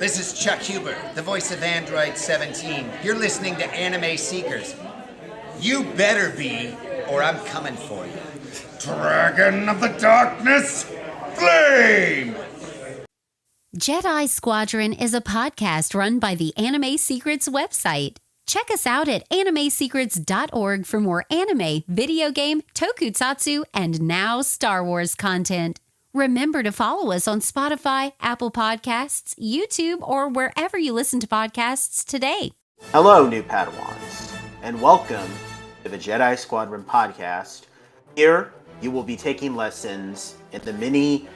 This is Chuck Huber, the voice of Android 17. You're listening to Anime Seekers. You better be, or I'm coming for you. Dragon of the Darkness, Flame! Jedi Squadron is a podcast run by the Anime Secrets website. Check us out at animesecrets.org for more anime, video game, tokusatsu, and now Star Wars content. Remember to follow us on Spotify, Apple Podcasts, YouTube, or wherever you listen to podcasts today. Hello, new Padawans, and welcome to the Jedi Squadron podcast. Here, you will be taking lessons in the many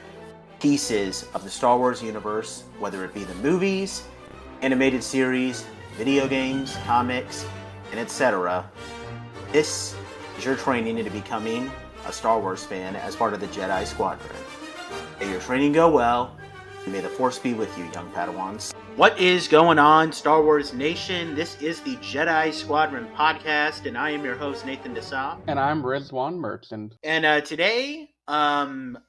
pieces of the Star Wars universe, whether it be the movies, animated series, video games, comics, and etc. This is your training into becoming a Star Wars fan as part of the Jedi Squadron. May your training go well, and may the Force be with you, young Padawans. What is going on, Star Wars Nation? This is the Jedi Squadron podcast, and I am your host, Nathan Desab. And I'm Rizwan Merchant. And today, on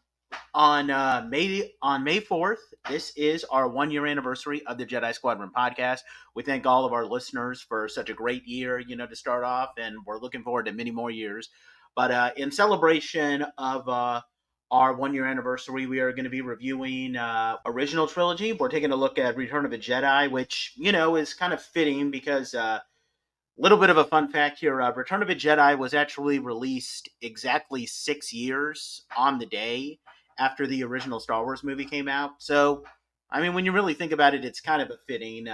May 4th, this is our 1-year anniversary of the Jedi Squadron podcast. We thank all of our listeners for such a great year, to start off, and we're looking forward to many more years. But in celebration of our 1-year anniversary, we are going to be reviewing original trilogy. We're taking a look at Return of the Jedi, which, is kind of fitting because little bit of a fun fact here. Return of the Jedi was actually released exactly 6 years on the day after the original Star Wars movie came out. So, I mean, when you really think about it, it's kind of a fitting,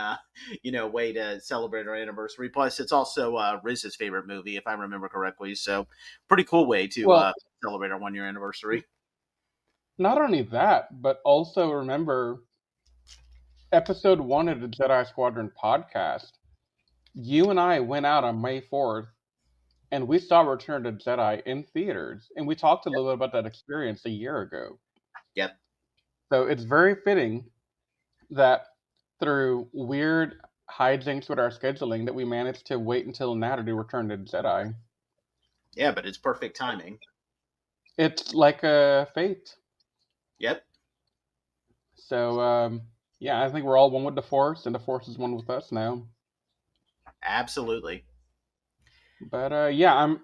way to celebrate our anniversary. Plus, it's also Riz's favorite movie, if I remember correctly. So, pretty cool way to celebrate our 1-year anniversary. Not only that, but also remember episode 1 of the Jedi Squadron podcast. You and I went out on May 4th and we saw Return of the Jedi in theaters. And we talked a little bit about that experience a year ago. Yep. So it's very fitting that through weird hijinks with our scheduling that we managed to wait until now to do Return of the Jedi. Yeah, but it's perfect timing. It's like a fate. Yep. So, I think we're all one with the Force, and the Force is one with us now. Absolutely. But, Return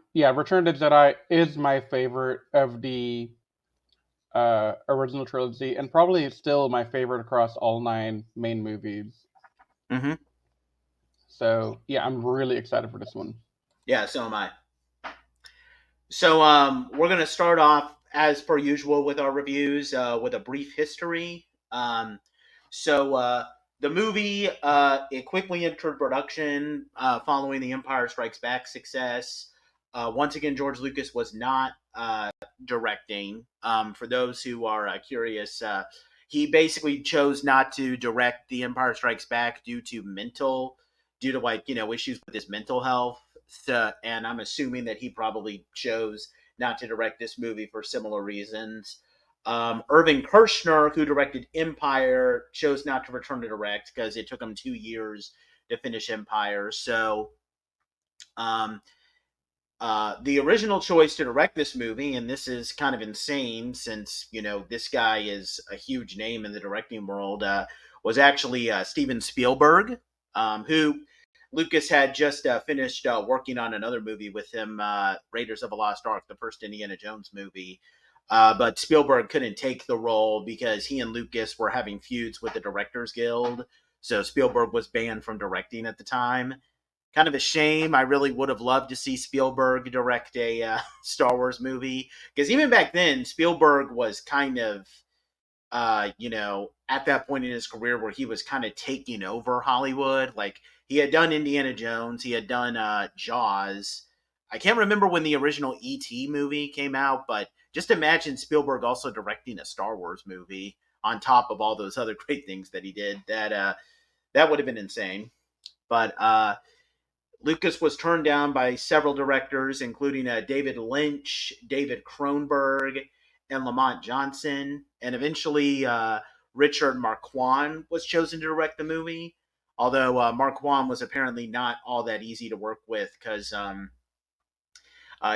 to Jedi is my favorite of the original trilogy, and probably still my favorite across all 9 main movies. Mm-hmm. So, I'm really excited for this one. Yeah, so am I. So, we're going to start off, as per usual, with our reviews, with a brief history. The movie, it quickly entered production following the Empire Strikes Back success. Once again, George Lucas was not directing. For those who are curious, he basically chose not to direct The Empire Strikes Back due to issues with his mental health. So, and I'm assuming that he probably chose not to direct this movie for similar reasons. Irving Kershner, who directed Empire, chose not to return to direct because it took him 2 years to finish Empire. So the original choice to direct this movie, and this is kind of insane since, this guy is a huge name in the directing world, was actually Steven Spielberg, who Lucas had just finished working on another movie with him, Raiders of the Lost Ark, the first Indiana Jones movie. But Spielberg couldn't take the role because he and Lucas were having feuds with the Directors Guild. So Spielberg was banned from directing at the time. Kind of a shame. I really would have loved to see Spielberg direct a Star Wars movie. Because even back then, Spielberg was kind of, at that point in his career where he was kind of taking over Hollywood. Like, he had done Indiana Jones. He had done Jaws. I can't remember when the original E.T. movie came out, but just imagine Spielberg also directing a Star Wars movie on top of all those other great things that he did. That would have been insane. But Lucas was turned down by several directors, including David Lynch, David Cronenberg, and Lamont Johnson. And eventually Richard Marquand was chosen to direct the movie. Although Marquand was apparently not all that easy to work with because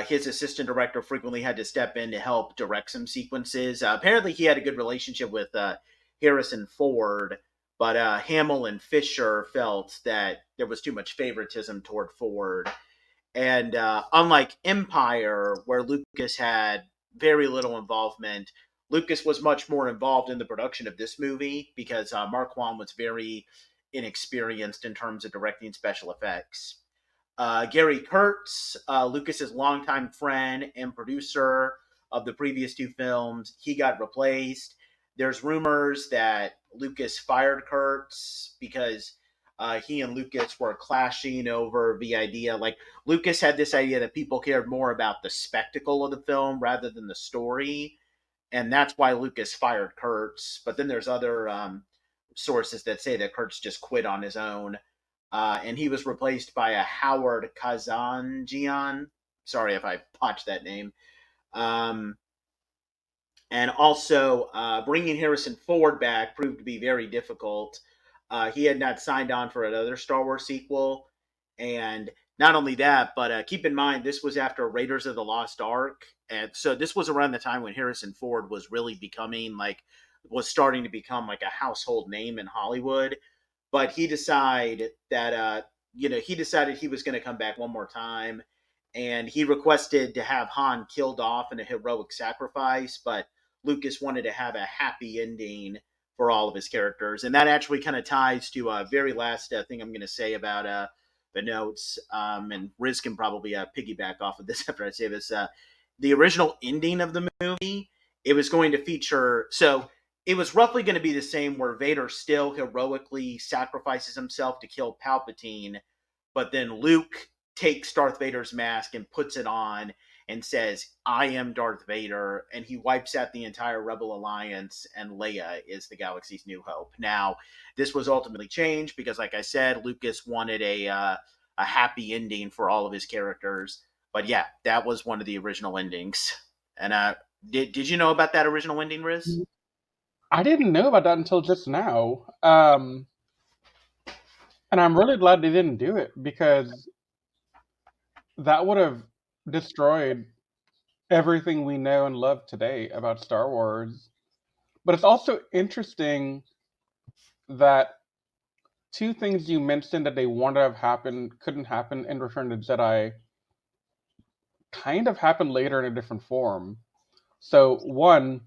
his assistant director frequently had to step in to help direct some sequences. Apparently he had a good relationship with Harrison Ford, But Hamill and Fisher felt that there was too much favoritism toward Ford. And unlike Empire, where Lucas had very little involvement, Lucas was much more involved in the production of this movie because Marquand was very inexperienced in terms of directing special effects. Gary Kurtz, Lucas's longtime friend and producer of the previous two films, he got replaced. There's rumors that Lucas fired Kurtz because he and Lucas were clashing over the idea. Like, Lucas had this idea that people cared more about the spectacle of the film rather than the story, and that's why Lucas fired Kurtz. But then there's other sources that say that Kurtz just quit on his own, and he was replaced by a Howard Kazanjian. Sorry if I botched that name. Um, and also, bringing Harrison Ford back proved to be very difficult. He had not signed on for another Star Wars sequel. And not only that, but keep in mind, this was after Raiders of the Lost Ark. And so this was around the time when Harrison Ford was really was starting to become like a household name in Hollywood. But he decided that, he decided he was going to come back one more time. And he requested to have Han killed off in a heroic sacrifice, but Lucas wanted to have a happy ending for all of his characters. And that actually kind of ties to a very last thing I'm going to say about the notes. And Riz can probably piggyback off of this after I say this. The original ending of the movie, it was going to feature. So it was roughly going to be the same where Vader still heroically sacrifices himself to kill Palpatine, but then Luke takes Darth Vader's mask and puts it on and says, "I am Darth Vader," and he wipes out the entire Rebel Alliance, and Leia is the galaxy's new hope. Now, this was ultimately changed because, like I said, Lucas wanted a happy ending for all of his characters. But yeah, that was one of the original endings. And did you know about that original ending, Riz? I didn't know about that until just now. And I'm really glad they didn't do it because that would have destroyed everything we know and love today about Star Wars. But it's also interesting that two things you mentioned that they wanted to have happened couldn't happen in Return of the Jedi kind of happened later in a different form. So, one,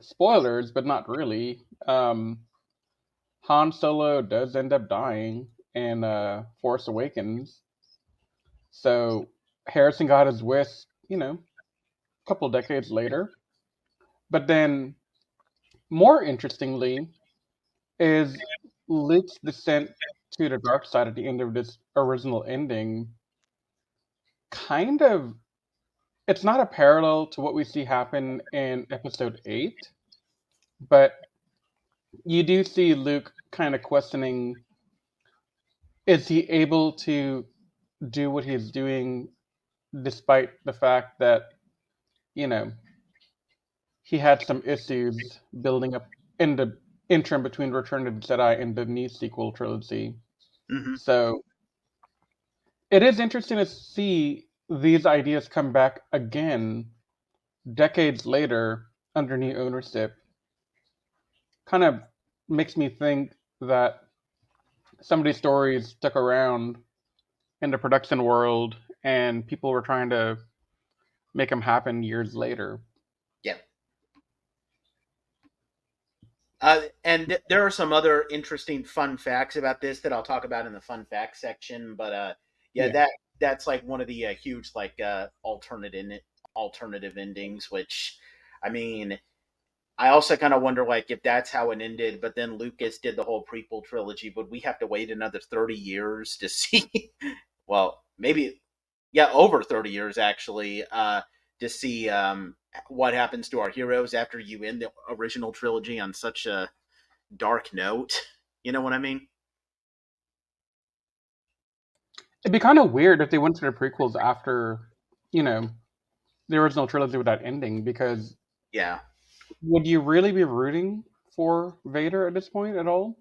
spoilers, but not really. Han Solo does end up dying in Force Awakens. So, Harrison got his wish, a couple decades later. But then, more interestingly, is Luke's descent to the dark side at the end of this original ending kind of it's not a parallel to what we see happen in episode 8, but you do see Luke kind of questioning, is he able to do what he's doing despite the fact that, you know, he had some issues building up in the interim between Return of the Jedi and the new sequel trilogy. Mm-hmm. So it is interesting to see these ideas come back again decades later under new ownership. Kind of makes me think that some of these stories stuck around in the production world and people were trying to make them happen years later. Yeah. There are some other interesting fun facts about this that I'll talk about in the fun facts section. But Yeah. that's like one of the huge alternative endings. Which, I mean, I also kind of wonder like if that's how it ended. But then Lucas did the whole prequel trilogy. Would we have to wait another 30 years to see? Well, maybe over 30 years actually to see what happens to our heroes after you end the original trilogy on such a dark note. You know what I mean? It'd be kind of weird if they went to the prequels after, you know, the original trilogy with that ending, because Yeah. would you really be rooting for Vader at this point at all?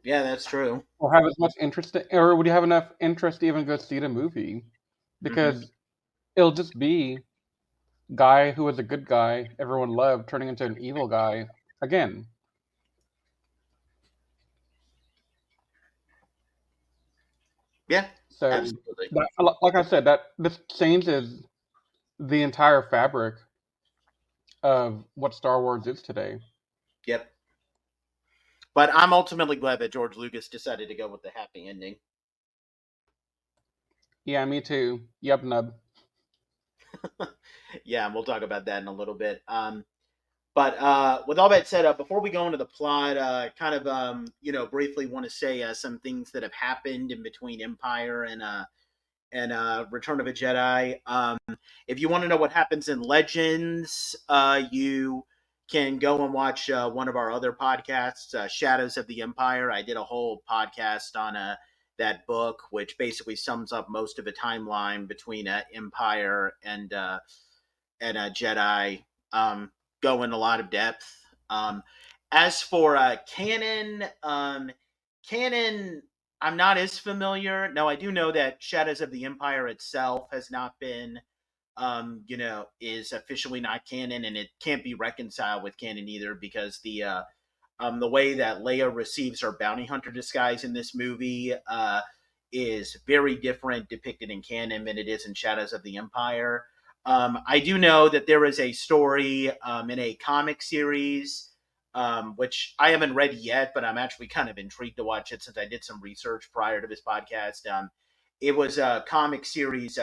Yeah, that's true. Or have as much interest, or would you have enough interest to even go see the movie? Hmm. Because it'll just be guy who was a good guy everyone loved turning into an evil guy again. Yeah, So, absolutely. like I said, that this changes the entire fabric of what Star Wars is today. Yep. But I'm ultimately glad that George Lucas decided to go with the happy ending. Yeah, me too. Yep, nub. Yeah, and we'll talk about that in a little bit. But with all that said, before we go into the plot, kind of briefly want to say some things that have happened in between Empire and Return of a Jedi. If you want to know what happens in Legends, you can go and watch one of our other podcasts, Shadows of the Empire. I did a whole podcast on that book, which basically sums up most of the timeline between Empire and Jedi. Go in a lot of depth. As for canon, I'm not as familiar. Now, I do know that Shadows of the Empire itself has not been, is officially not canon, and it can't be reconciled with canon either because the way that Leia receives her bounty hunter disguise in this movie is very different depicted in canon than it is in Shadows of the Empire. I do know that there is a story in a comic series, which I haven't read yet, but I'm actually kind of intrigued to watch it since I did some research prior to this podcast. It was a comic series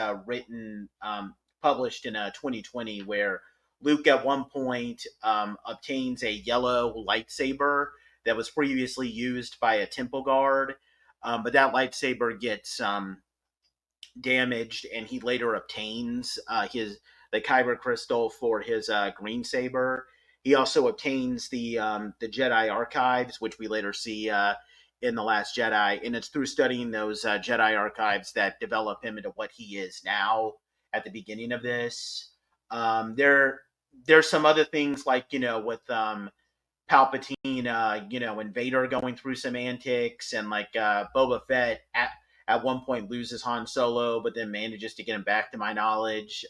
published in 2020, where Luke at one point obtains a yellow lightsaber that was previously used by a temple guard, but that lightsaber gets damaged, and he later obtains the kyber crystal for his green saber. He also obtains the Jedi archives, which we later see in the Last Jedi, and it's through studying those Jedi archives that develop him into what he is now at the beginning of this. There's some other things like with Palpatine, and Vader going through some antics, and like Boba Fett at one point loses Han Solo, but then manages to get him back, to my knowledge.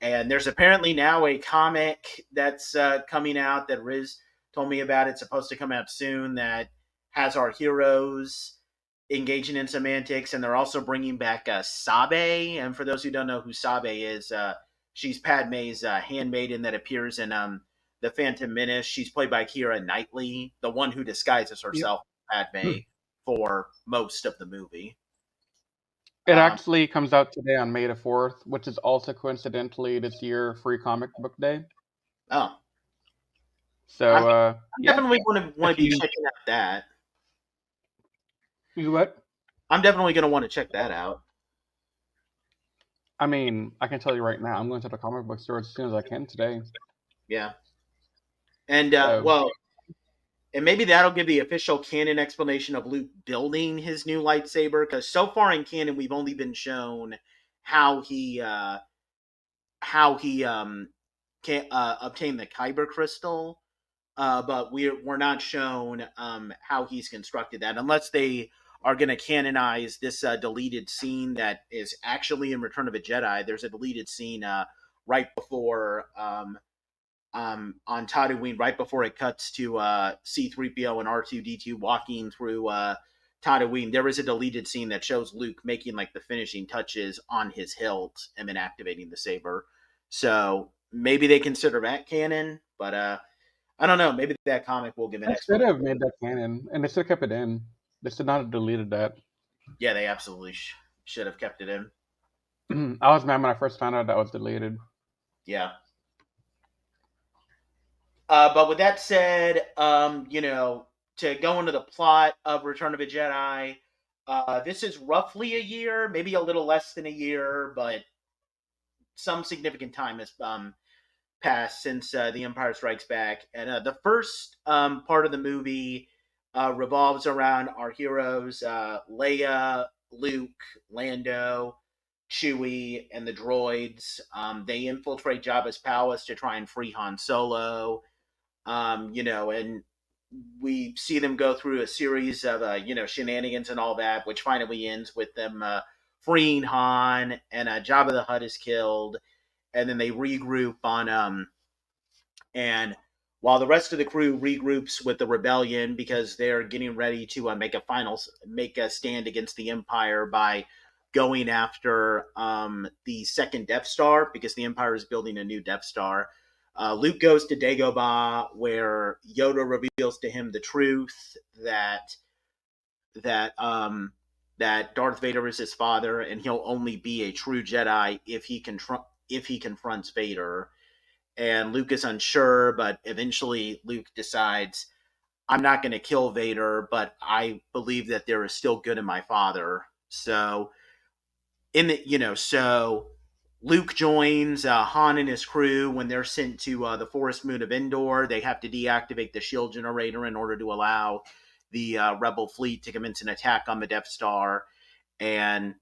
And there's apparently now a comic that's coming out that Riz told me about. It's supposed to come out soon, that has our heroes engaging in semantics, and they're also bringing back Sabe. And for those who don't know who Sabe is, she's Padme's handmaiden that appears in the Phantom Menace. She's played by Keira Knightley, the one who disguises Yep. herself as Padme for most of the movie. It Um, actually comes out today on May the 4th, which is also coincidentally this year Free Comic Book Day. oh, I'm, So, I'm yeah, definitely want if to be you checking out that. what? I'm definitely going to want to check that out. I mean, I can tell you right now, I'm going to the comic book store as soon as I can today. Yeah, and So, and maybe that'll give the official canon explanation of Luke building his new lightsaber. Because so far in canon, we've only been shown how he can obtain the kyber crystal, but we're not shown how he's constructed that, unless they are going to canonize this deleted scene that is actually in Return of a Jedi. There's a deleted scene right before on Tatooine, right before it cuts to C-3PO and R2-D2 walking through Tatooine. There is a deleted scene that shows Luke making like the finishing touches on his hilt and then activating the saber. So maybe they consider that canon, but I don't know. Maybe that comic will give an I should explanation. have made that canon, and they should have kept it in. They should not have deleted that. Yeah, they absolutely should have kept it in. I was mad when I first found out that was deleted. Yeah. But with that said, to go into the plot of Return of a Jedi, this is roughly a year, maybe a little less than a year, but some significant time has passed since The Empire Strikes Back. And the first part of the movie revolves around our heroes, Leia, Luke, Lando, Chewie, and the droids. They infiltrate Jabba's palace to try and free Han Solo. And we see them go through a series of shenanigans and all that, which finally ends with them freeing Han, and Jabba the Hutt is killed, and then they regroup on and while the rest of the crew regroups with the rebellion because they're getting ready to make a stand against the Empire by going after the second Death Star because the Empire is building a new Death Star. Luke goes to Dagobah, where Yoda reveals to him the truth that that Darth Vader is his father, and he'll only be a true Jedi if he confronts Vader. And Luke is unsure, but eventually Luke decides, I'm not going to kill Vader, but I believe that there is still good in my father. So so Luke joins Han and his crew when they're sent to the forest moon of Endor. They have to deactivate the shield generator in order to allow the rebel fleet to commence an attack on the Death Star. And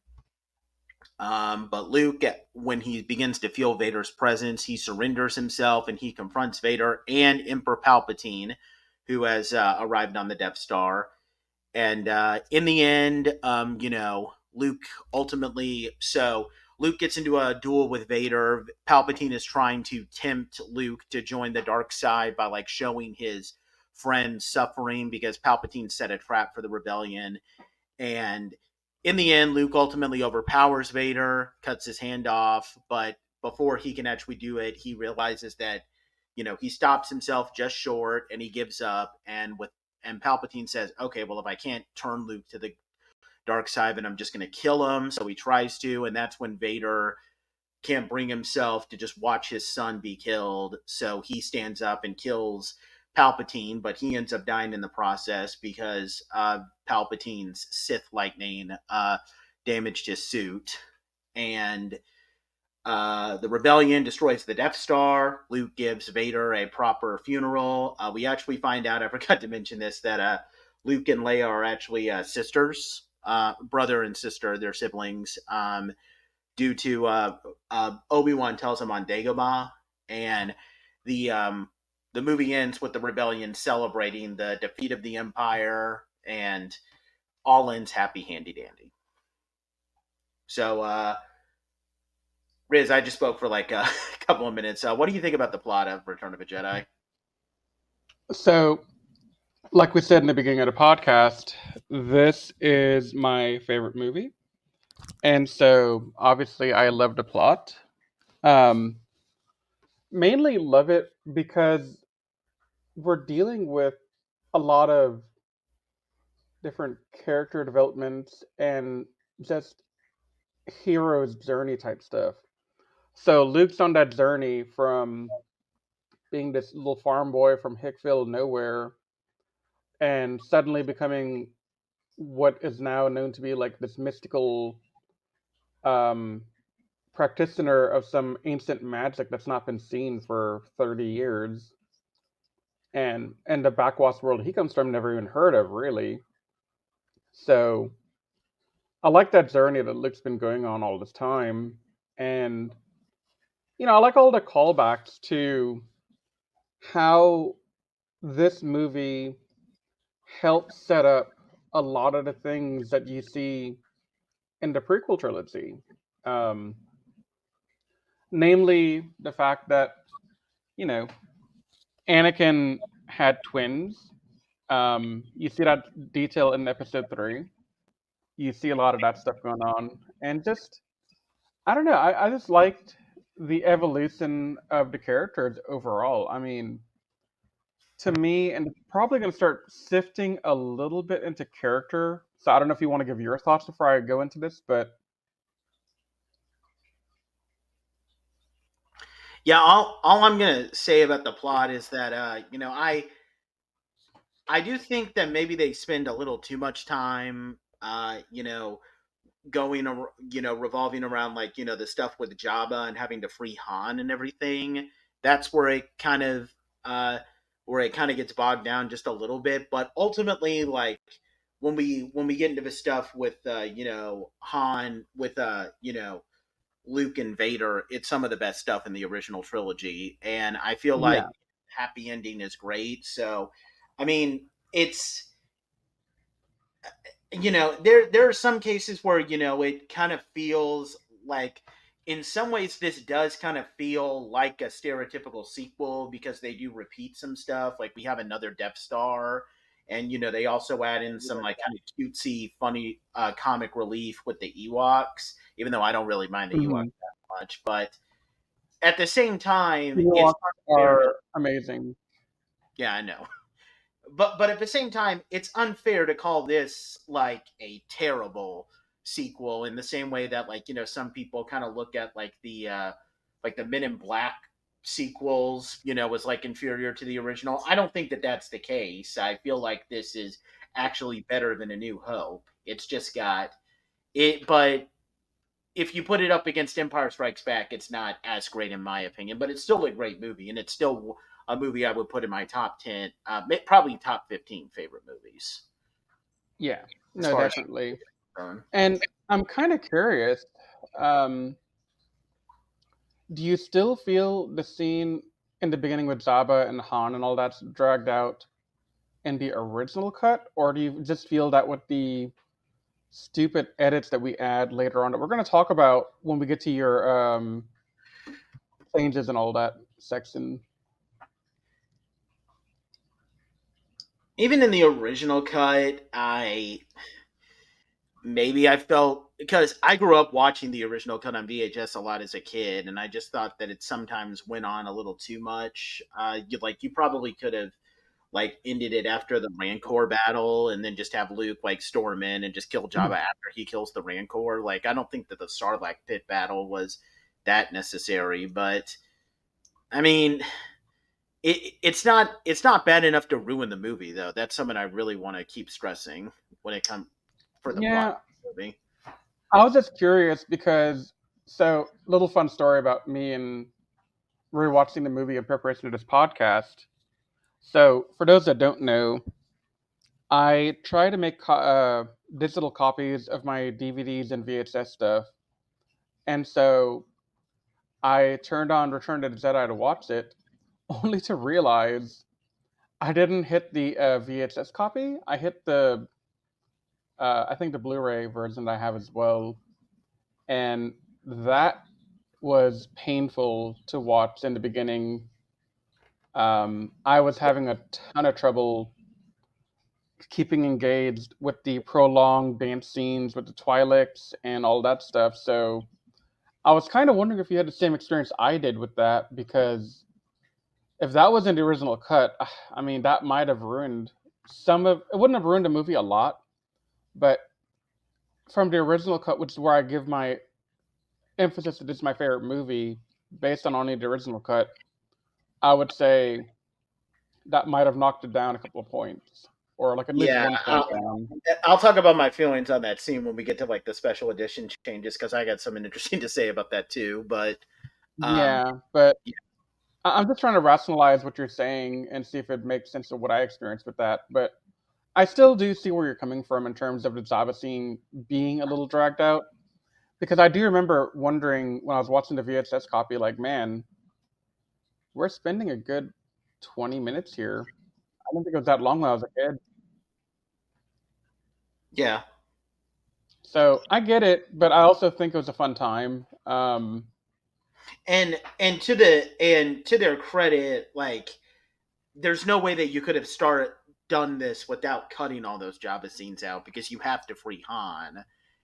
but Luke, when he begins to feel Vader's presence, he surrenders himself and he confronts Vader and Emperor Palpatine, who has arrived on the Death Star. And in the end, Luke Luke gets into a duel with Vader. Palpatine is trying to tempt Luke to join the dark side by like showing his friend suffering because Palpatine set a trap for the rebellion. And in the end, Luke ultimately overpowers Vader, cuts his hand off, but before he can actually do it, he realizes that, he stops himself just short and he gives up. And Palpatine says, okay, well, if I can't turn Luke to the dark side, then I'm just going to kill him. So he tries to, and that's when Vader can't bring himself to just watch his son be killed. So he stands up and kills Palpatine, but he ends up dying in the process because Palpatine's Sith lightning damaged his suit. And the rebellion destroys the Death Star. Luke gives Vader a proper funeral. We actually find out, I forgot to mention this, that Luke and Leia are actually sisters, brother and sister, they're siblings, due to Obi-Wan tells him on Dagobah. And the movie ends with the rebellion celebrating the defeat of the Empire, and all ends happy handy dandy. So, Riz, I just spoke for like a couple of minutes. What do you think about the plot of Return of a Jedi? So, like we said in the beginning of the podcast, this is my favorite movie. And so, obviously, I love the plot. Um, Mainly love it because we're dealing with a lot of different character development and just hero's journey type stuff. So Luke's on that journey from being this little farm boy from Hickville, nowhere, and suddenly becoming what is now known to be like this mystical um, practitioner of some ancient magic that's not been seen for 30 years. And the backwash world he comes from, never even heard of, really. So I like that journey that Luke's been going on all this time. And, I like all the callbacks to how this movie helped set up a lot of the things that you see in the prequel trilogy. Um, Namely, the fact that, you know, Anakin had twins. You see that detail in episode 3. You see a lot of that stuff going on. And just, I don't know, I just liked the evolution of the characters overall. I mean, to me, and it's probably going to start sifting a little bit into character. So I don't know if you want to give your thoughts before I go into this, but Yeah, all I'm gonna say about the plot is that I do think that maybe they spend a little too much time revolving around like the stuff with Jabba and having to free Han and everything. That's uh where it kind of gets bogged down just a little bit. But ultimately, like when we get into the stuff with Han with Luke and Vader, it's some of the best stuff in the original trilogy, and I feel yeah, like happy ending is great. So, I mean, it's there are some cases where it kind of feels like in some ways this does kind of feel like a stereotypical sequel because they do repeat some stuff. Like we have another Death Star, and they also add in some like kind of cutesy, funny comic relief with the Ewoks. Even though I don't really mind the Ewoks Hmm. that much, but at the same time, The it's Ewoks unfair to. are amazing. Yeah, I know. But at the same time, it's unfair to call this like a terrible sequel in the same way that like some people kind of look at like the Men in Black sequels was like inferior to the original. I don't think that that's the case. I feel like this is actually better than A New Hope. It's just got it, but if you put it up against Empire Strikes Back, it's not as great in my opinion, but it's still a great movie, and it's still a movie I would put in my top 10, probably top 15 favorite movies Yeah, as no, far as definitely. concerned. And I'm kind of curious. Um, do you still feel the scene in the beginning with Jabba and Han and all that's dragged out in the original cut, or do you just feel that with the stupid edits that we add later on that we're going to talk about when we get to your changes and all that section? Even in the original cut, I felt because I grew up watching the original cut on VHS a lot as a kid, and I just thought that it sometimes went on a little too much. You probably could have like ended it after the Rancor battle, and then just have Luke like storm in and just kill Jabba after he kills the Rancor. Like I don't think that the Sarlacc pit battle was that necessary, but I mean, it's not bad enough to ruin the movie though. That's something I really want to keep stressing when it comes for the plot Yeah, of the movie. I was just curious because, so, little fun story about me and rewatching the movie in preparation of this podcast. So, for those that don't know, I try to make digital copies of my DVDs and VHS stuff. And so I turned on Return to the Jedi to watch it, only to realize I didn't hit the VHS copy. I hit I think the Blu-ray version that I have as well, and that was painful to watch in the beginning. I was having a ton of trouble keeping engaged with the prolonged dance scenes with the Twi'leks and all that stuff. So I was kind of wondering if you had the same experience I did with that, because if that was in the original cut, I mean, that might have ruined some of it. Wouldn't have ruined the movie a lot, but from the original cut, which is where I give my emphasis that this is my favorite movie based on only the original cut, I would say that might have knocked it down a couple of points, or like at least Yeah, 1 point down. I'll talk about my feelings on that scene when we get to like the special edition changes because I got something interesting to say about that too. But um, Yeah, but I'm just trying to rationalize what you're saying and see if it makes sense of what I experienced with that. But I still do see where you're coming from in terms of the Jabba scene being a little dragged out. Because I do remember wondering when I was watching the VHS copy, like, man, we're spending a good 20 minutes here. I didn't think it was that long when I was a kid. yeah, So I get it, but I also think it was a fun time. and to their credit, like there's no way that you could have done this without cutting all those Jabba scenes out because you have to free Han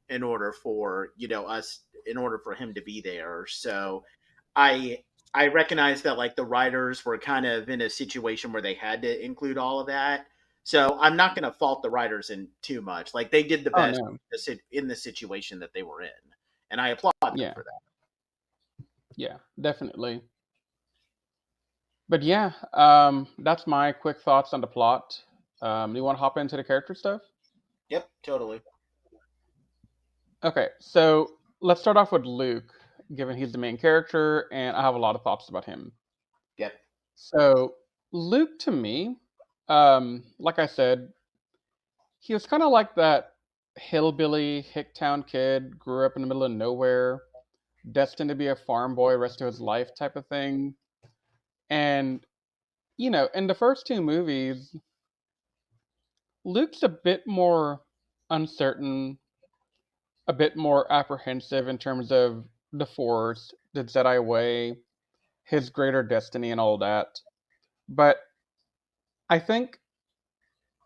in order for in order for him to be there. So I I recognize that like the writers were kind of in a situation where they had to include all of that. So I'm not going to fault the writers in too much. Like they did the Oh, best no. in the situation that they were in, and I applaud them Yeah, for that. yeah, definitely. But yeah, that's my quick thoughts on the plot. You want to hop into the character stuff? Yep, totally. Okay, so let's start off with Luke, given he's the main character, and I have a lot of thoughts about him. Yep. So, Luke, to me, like I said, he was kind of like that hillbilly hicktown kid, grew up in the middle of nowhere, destined to be a farm boy rest of his life type of thing. And, in the first two movies, Luke's a bit more uncertain, a bit more apprehensive in terms of the Force, the Jedi way, his greater destiny, and all that. But I think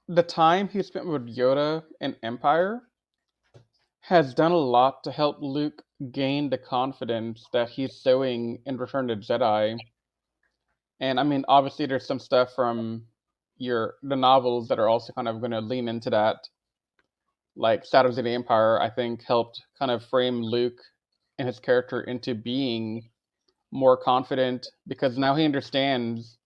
the time he spent with Yoda in Empire has done a lot to help Luke gain the confidence that he's showing in Return of the Jedi. And I mean, obviously, there's some stuff from the novels that are also kind of going to lean into that. Like Shadows of the Empire, I think helped kind of frame Luke and his character into being more confident because now he understands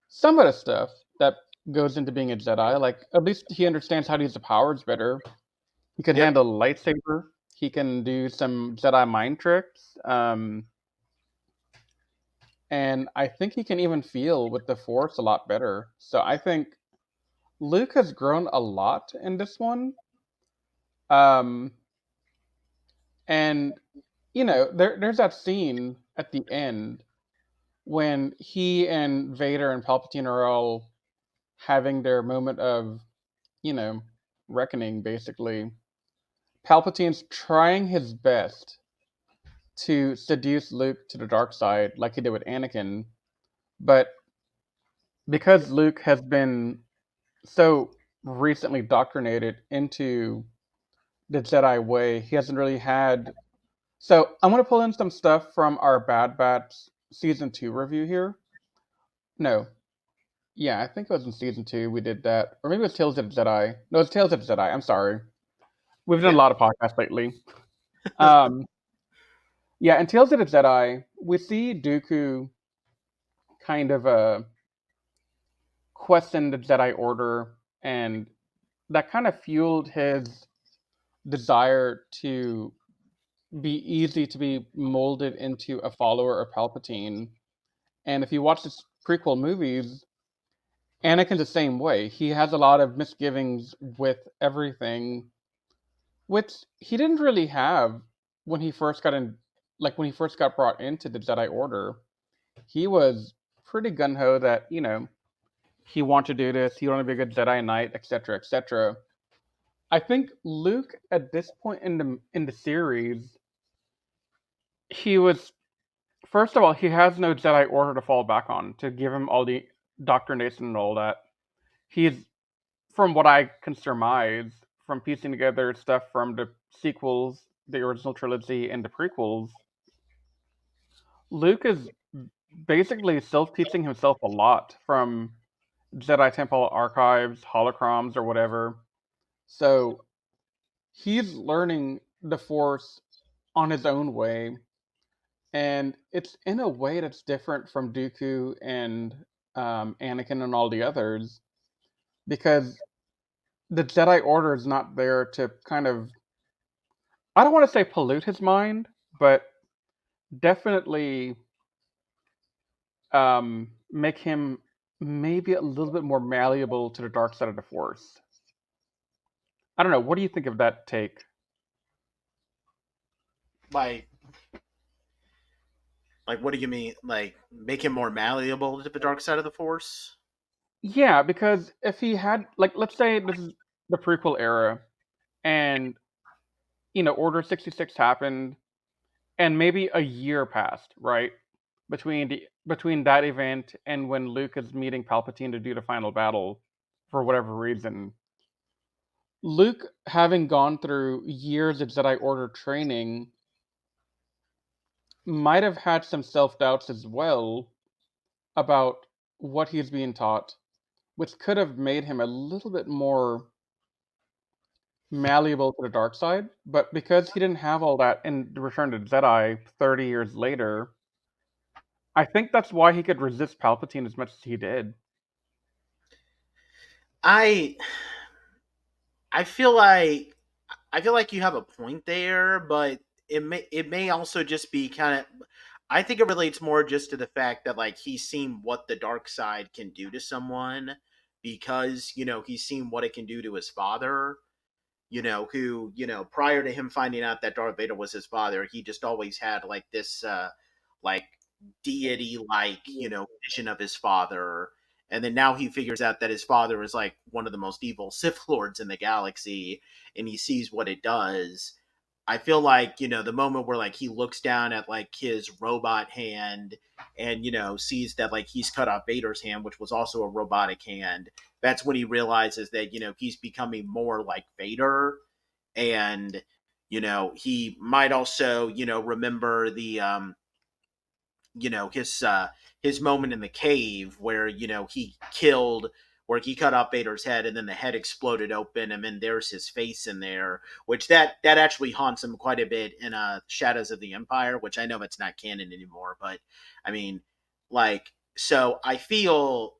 some of the stuff that goes into being a Jedi. Like at least he understands how to use the powers better. He can Yep. handle a lightsaber. He can do some Jedi mind tricks. And I think he can even feel with the Force a lot better. So I think Luke has grown a lot in this one. Um, and there's that scene at the end when he and Vader and Palpatine are all having their moment of, you know, reckoning, basically. Palpatine's trying his best to seduce Luke to the dark side, like he did with Anakin, but because Luke has been so recently doctrinated into the Jedi way, he hasn't really had. So I'm going to pull in some stuff from our Bad Batch season 2 review here. No, yeah, I think it was in season 2 we did that, or maybe it was Tales of the Jedi. No, it's Tales of the Jedi. I'm sorry. We've done a Yep. lot of podcasts lately. Um, yeah, in Tales of the Jedi, we see Dooku kind of question the Jedi Order, and that kind of fueled his desire to be easy to be molded into a follower of Palpatine. And if you watch the prequel movies, Anakin's the same way. He has a lot of misgivings with everything, which he didn't really have when he first got in, like when he first got brought into the Jedi Order. He was pretty gun ho that he wanted to do this. He wanted to be a good Jedi Knight, etc., etc. I think Luke, at this point in the series, he was first of all he has no Jedi Order to fall back on to give him all the doctrination and all that. He's, from what I can surmise from piecing together stuff from the sequels, the original trilogy, and the prequels, Luke is basically self-teaching himself a lot from Jedi Temple archives, holocrons, or whatever. So he's learning the Force on his own way, and it's in a way that's different from Dooku and Anakin and all the others because the Jedi Order is not there to kind of, I don't want to say pollute his mind, but definitely make him maybe a little bit more malleable to the dark side of the Force. I don't know. What do you think of that take? Like, what do you mean? Like, make him more malleable to the dark side of the Force? Yeah, because if he had, like, let's say this is the prequel era, and Order 66 happened, and maybe a year passed, right? Between that event and when Luke is meeting Palpatine to do the final battle, for whatever reason. Luke, having gone through years of Jedi Order training, might have had some self doubts as well about what he's being taught, which could have made him a little bit more malleable to the dark side. But because he didn't have all that in Return to the Jedi 30 years later, I think that's why he could resist Palpatine as much as he did. I I feel like you have a point there, but it may also just be kind of. I think it relates more just to the fact that like he's seen what the dark side can do to someone because he's seen what it can do to his father. Who prior to him finding out that Darth Vader was his father, he just always had like this like deity like vision of his father, and then now he figures out that his father is like one of the most evil Sith lords in the galaxy, and he sees what it does. I feel like, the moment where like he looks down at like his robot hand and, sees that like he's cut off Vader's hand, which was also a robotic hand, that's when he realizes that, he's becoming more like Vader. And, he might also, remember the his moment in the cave where where he cut off Vader's head and then the head exploded open and then there's his face in there, which that actually haunts him quite a bit in Shadows of the Empire, which I know it's not canon anymore, but I mean, like, so I feel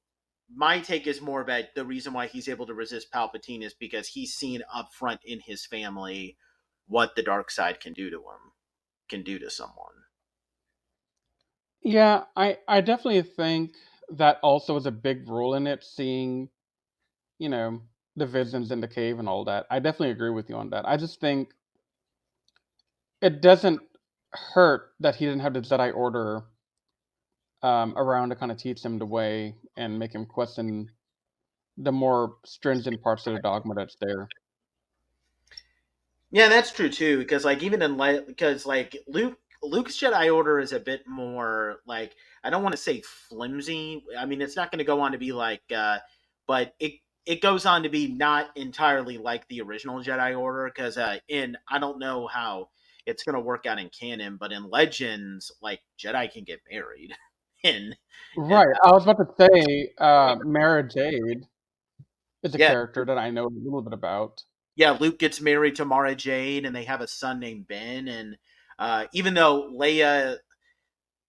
my take is more that the reason why he's able to resist Palpatine is because he's seen up front in his family what the dark side can do to him, can do to someone. Yeah, I definitely think that also is a big role in it, seeing, you know, the visions in the cave and all that. I definitely agree with you on that. I just think it doesn't hurt that he didn't have the Jedi Order around to kind of teach him the way and make him question the more stringent parts of the dogma that's there. Yeah, that's true too. Because like even in because like Luke's Jedi Order is a bit more like, I don't want to say flimsy. I mean, it's not going to go on to be like, but it goes on to be not entirely like the original Jedi Order. Because in I don't know how it's going to work out in canon, but in Legends, like Jedi can get married. in and Right. I was about to say, Mara Jade is a yeah, character that I know a little bit about. yeah, Luke gets married to Mara Jade, and they have a son named Ben. And even though Leia,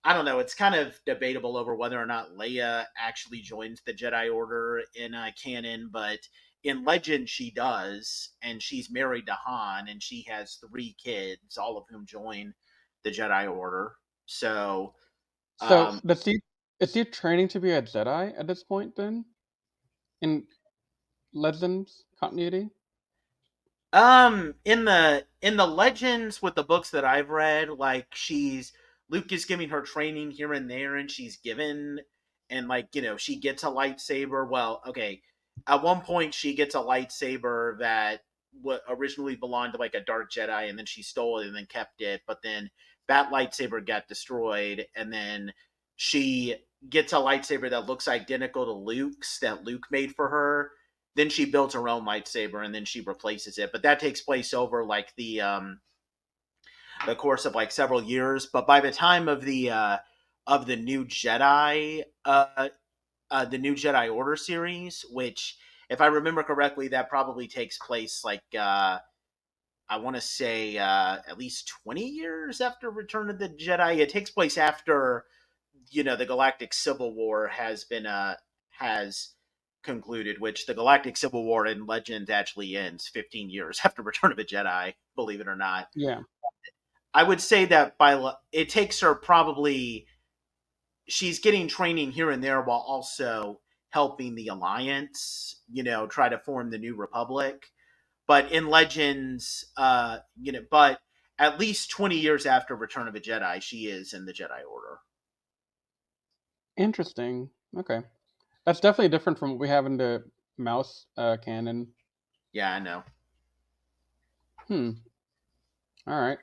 I don't know, it's kind of debatable over whether or not Leia actually joins the Jedi Order in canon, but in Legend she does, and she's married to Han, and she has 3 kids, all of whom join the Jedi Order. So, So, um, is he training to be a Jedi at this point then? In Legends continuity? in the Legends with the books that I've read, like Luke is giving her training here and there, and she's given, and like she gets a lightsaber. Well, okay, at one point she gets a lightsaber that what originally belonged to like a dark Jedi, and then she stole it and then kept it. But then that lightsaber got destroyed, and then she gets a lightsaber that looks identical to Luke's that Luke made for her. Then she builds her own lightsaber and then she replaces it. But that takes place over like the course of like several years. But by the time of the new Jedi Order series, which if I remember correctly, that probably takes place like I want to say at least 20 years after Return of the Jedi. It takes place after the Galactic Civil War has concluded, which the Galactic Civil War in Legends actually ends 15 years after Return of the Jedi, believe it or not. Yeah. I would say that it takes her probably, she's getting training here and there while also helping the Alliance, try to form the New Republic. But in Legends, but at least 20 years after Return of the Jedi, she is in the Jedi Order. Interesting. Okay. That's definitely different from what we have in the mouse canon. Yeah, I know. Hmm. All right.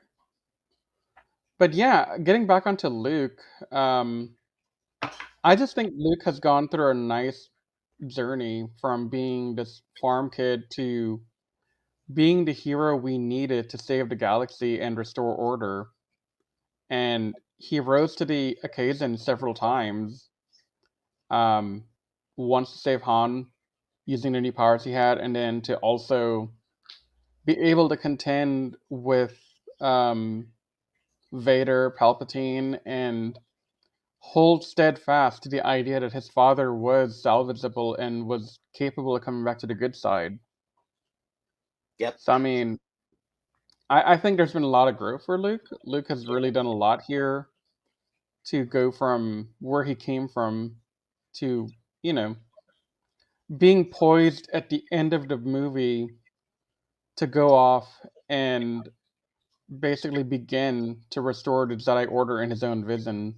But yeah, getting back onto Luke, I just think Luke has gone through a nice journey from being this farm kid to being the hero we needed to save the galaxy and restore order. And he rose to the occasion several times. Um, once to save Han using the new powers he had, and then to also be able to contend with um, Vader, Palpatine, and hold steadfast to the idea that his father was salvageable and was capable of coming back to the good side. Yep. So, I mean, I think there's been a lot of growth for Luke. Luke has really done a lot here to go from where he came from to, you know, being poised at the end of the movie to go off and basically begin to restore the Jedi Order in his own vision,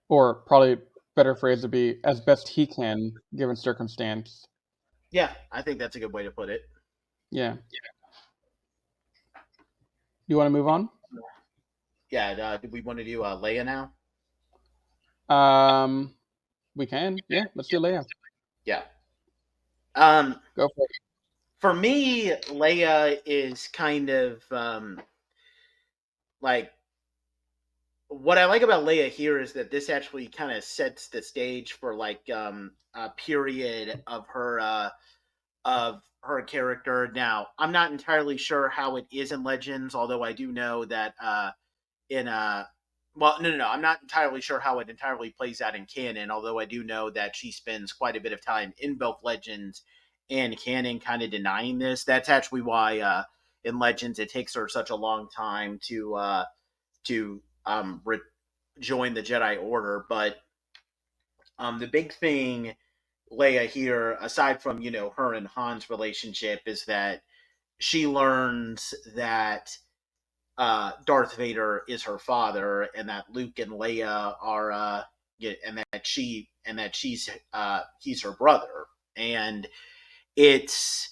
or probably better phrase would be as best he can given circumstance. Yeah, I think that's a good way to put it. Yeah. You want to move on? Yeah. Do we want to do Leia now? Um, we can. Yeah, let's do Leia. Yeah. Um, Go for it. for me, Leia is kind of like what I like about Leia here is that this actually kind of sets the stage for like a period of her character. Now, I'm not entirely sure how it is in Legends, although I do know that in well, no, I'm not entirely sure how it entirely plays out in canon, although I do know that she spends quite a bit of time in both Legends and canon kind of denying this. That's actually why in Legends it takes her such a long time to join the Jedi Order. But the big thing, Leia here, aside from her and Han's relationship, is that she learns that Darth Vader is her father, and that Luke and Leia are, and that he's her brother, and it's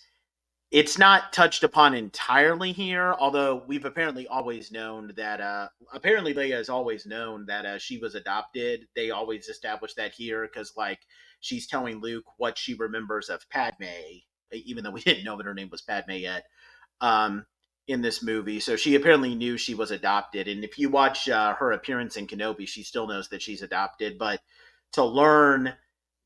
it's not touched upon entirely here, although we've apparently always known that apparently Leia has always known that she was adopted. They always establish that here because like she's telling Luke what she remembers of Padme, even though we didn't know that her name was Padme yet. Um, in this movie, so she apparently knew she was adopted. And if you watch her appearance in Kenobi, she still knows that she's adopted. But to learn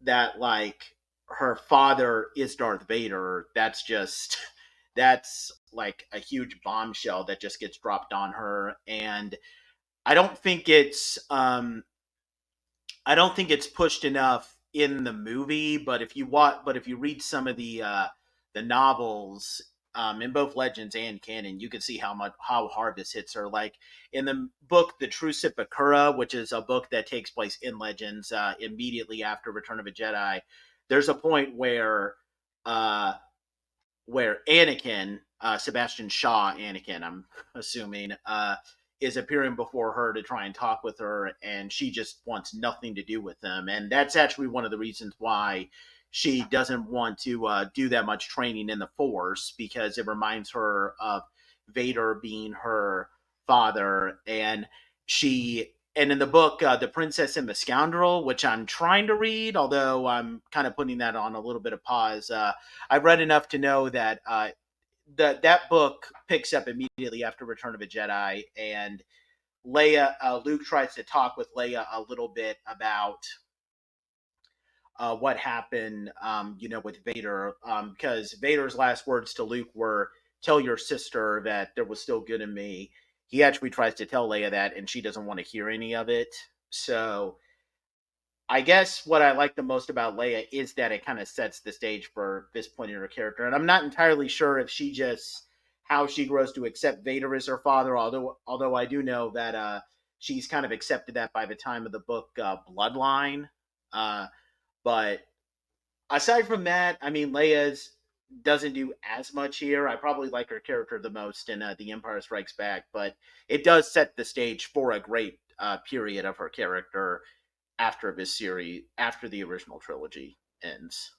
that like her father is Darth Vader, that's like a huge bombshell that just gets dropped on her. And I don't think it's I don't think it's pushed enough in the movie, but if you read some of the novels in both Legends and canon, you can see how hard this hits her. Like in the book The True Sipakura, which is a book that takes place in Legends immediately after Return of a Jedi, there's a point uh, where Anakin, Sebastian Shaw, Anakin, I'm assuming, is appearing before her to try and talk with her, and she just wants nothing to do with him. And that's actually one of the reasons why she doesn't want to do that much training in the Force, because it reminds her of Vader being her father. And in the book, The Princess and the Scoundrel, which I'm trying to read, although I'm kind of putting that on a little bit of pause. I've read enough to know that that book picks up immediately after Return of a Jedi, and Luke tries to talk with Leia a little bit about what happened, with Vader, because Vader's last words to Luke were, "Tell your sister that there was still good in me." He actually tries to tell Leia that, and she doesn't want to hear any of it. So I guess what I like the most about Leia is that it kind of sets the stage for this point in her character, and I'm not entirely sure if she just how she grows to accept Vader as her father. Although I do know that she's kind of accepted that by the time of the book Bloodline. Uh, but aside from that, I mean, Leia's doesn't do as much here. I probably like her character the most in The Empire Strikes Back, but it does set the stage for a great period of her character after this series, after the original trilogy ends.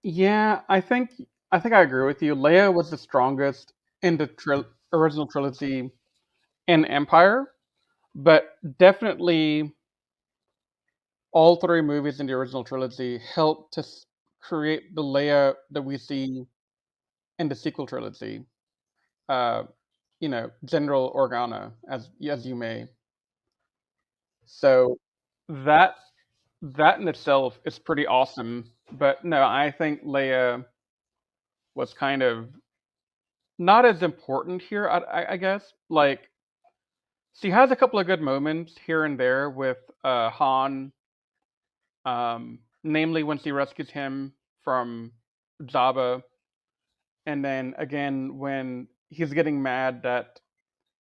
Yeah, I think I agree with you. Leia was the strongest in the original trilogy in Empire, but definitely all three movies in the original trilogy helped to create the Leia that we see in the sequel trilogy. Uh, General Organa, as you may. So that that in itself is pretty awesome. But no, I think Leia was kind of not as important here. I guess like she has a couple of good moments here and there with Han, namely when she rescues him from Jabba, and then again when he's getting mad that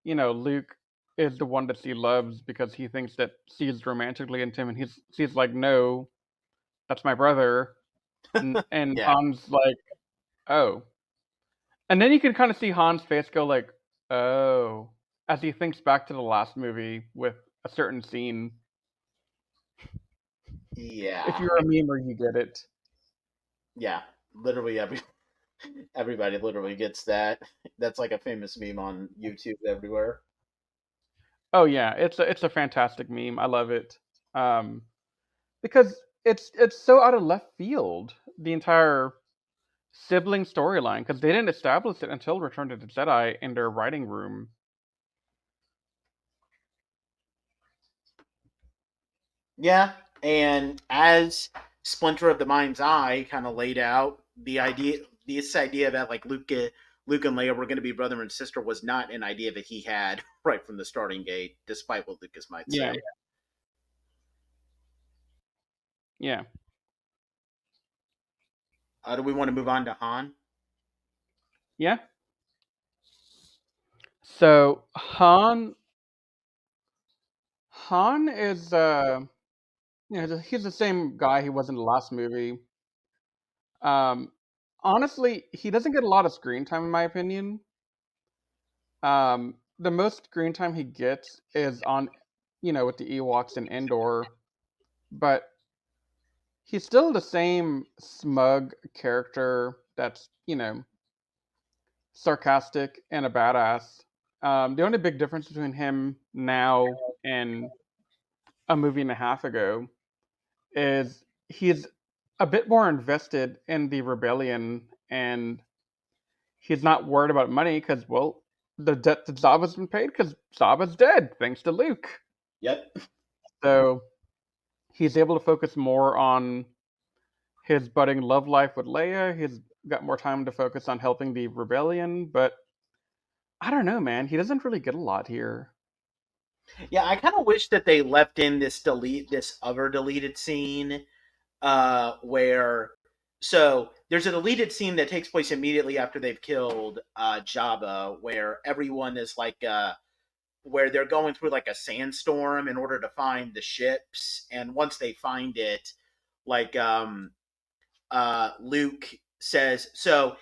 Luke is the one that she loves because he thinks that she's romantically into him, and she's like, no, that's my brother, and Yeah, Han's like, oh, and then you can kind of see Han's face go like, oh, as he thinks back to the last movie with a certain scene. If yeah, you're a memer, you get it. yeah. Literally every. Everybody literally gets that. That's like a famous meme on YouTube everywhere. Oh yeah, it's a fantastic meme. I love it. Um, because it's so out of left field. The entire sibling storyline, because they didn't establish it until Return of the Jedi in their writing room. Yeah, and as Splinter of the Mind's Eye kind of laid out, this idea that like Luke and Leia were going to be brother and sister was not an idea that he had right from the starting gate, despite what Lucas might Yeah, say. yeah. Do we want to move on to Han? Yeah. So Han is he's the same guy he was in the last movie. Um, honestly, he doesn't get a lot of screen time in my opinion. The most screen time he gets is on, with the Ewoks in Endor, but he's still the same smug character that's, sarcastic and a badass. The only big difference between him now and a movie and a half ago is he's a bit more invested in the rebellion, and he's not worried about money because, well, the debt to Zaba's been paid because Zaba's dead thanks to Luke. Yep. So he's able to focus more on his budding love life with Leia. He's got more time to focus on helping the rebellion, but I don't know, man. He doesn't really get a lot here. Yeah, I kind of wish that they left in this other deleted scene where there's a deleted scene that takes place immediately after they've killed Jabba, where everyone is like where they're going through like a sandstorm in order to find the ships, and once they find it, like Luke says so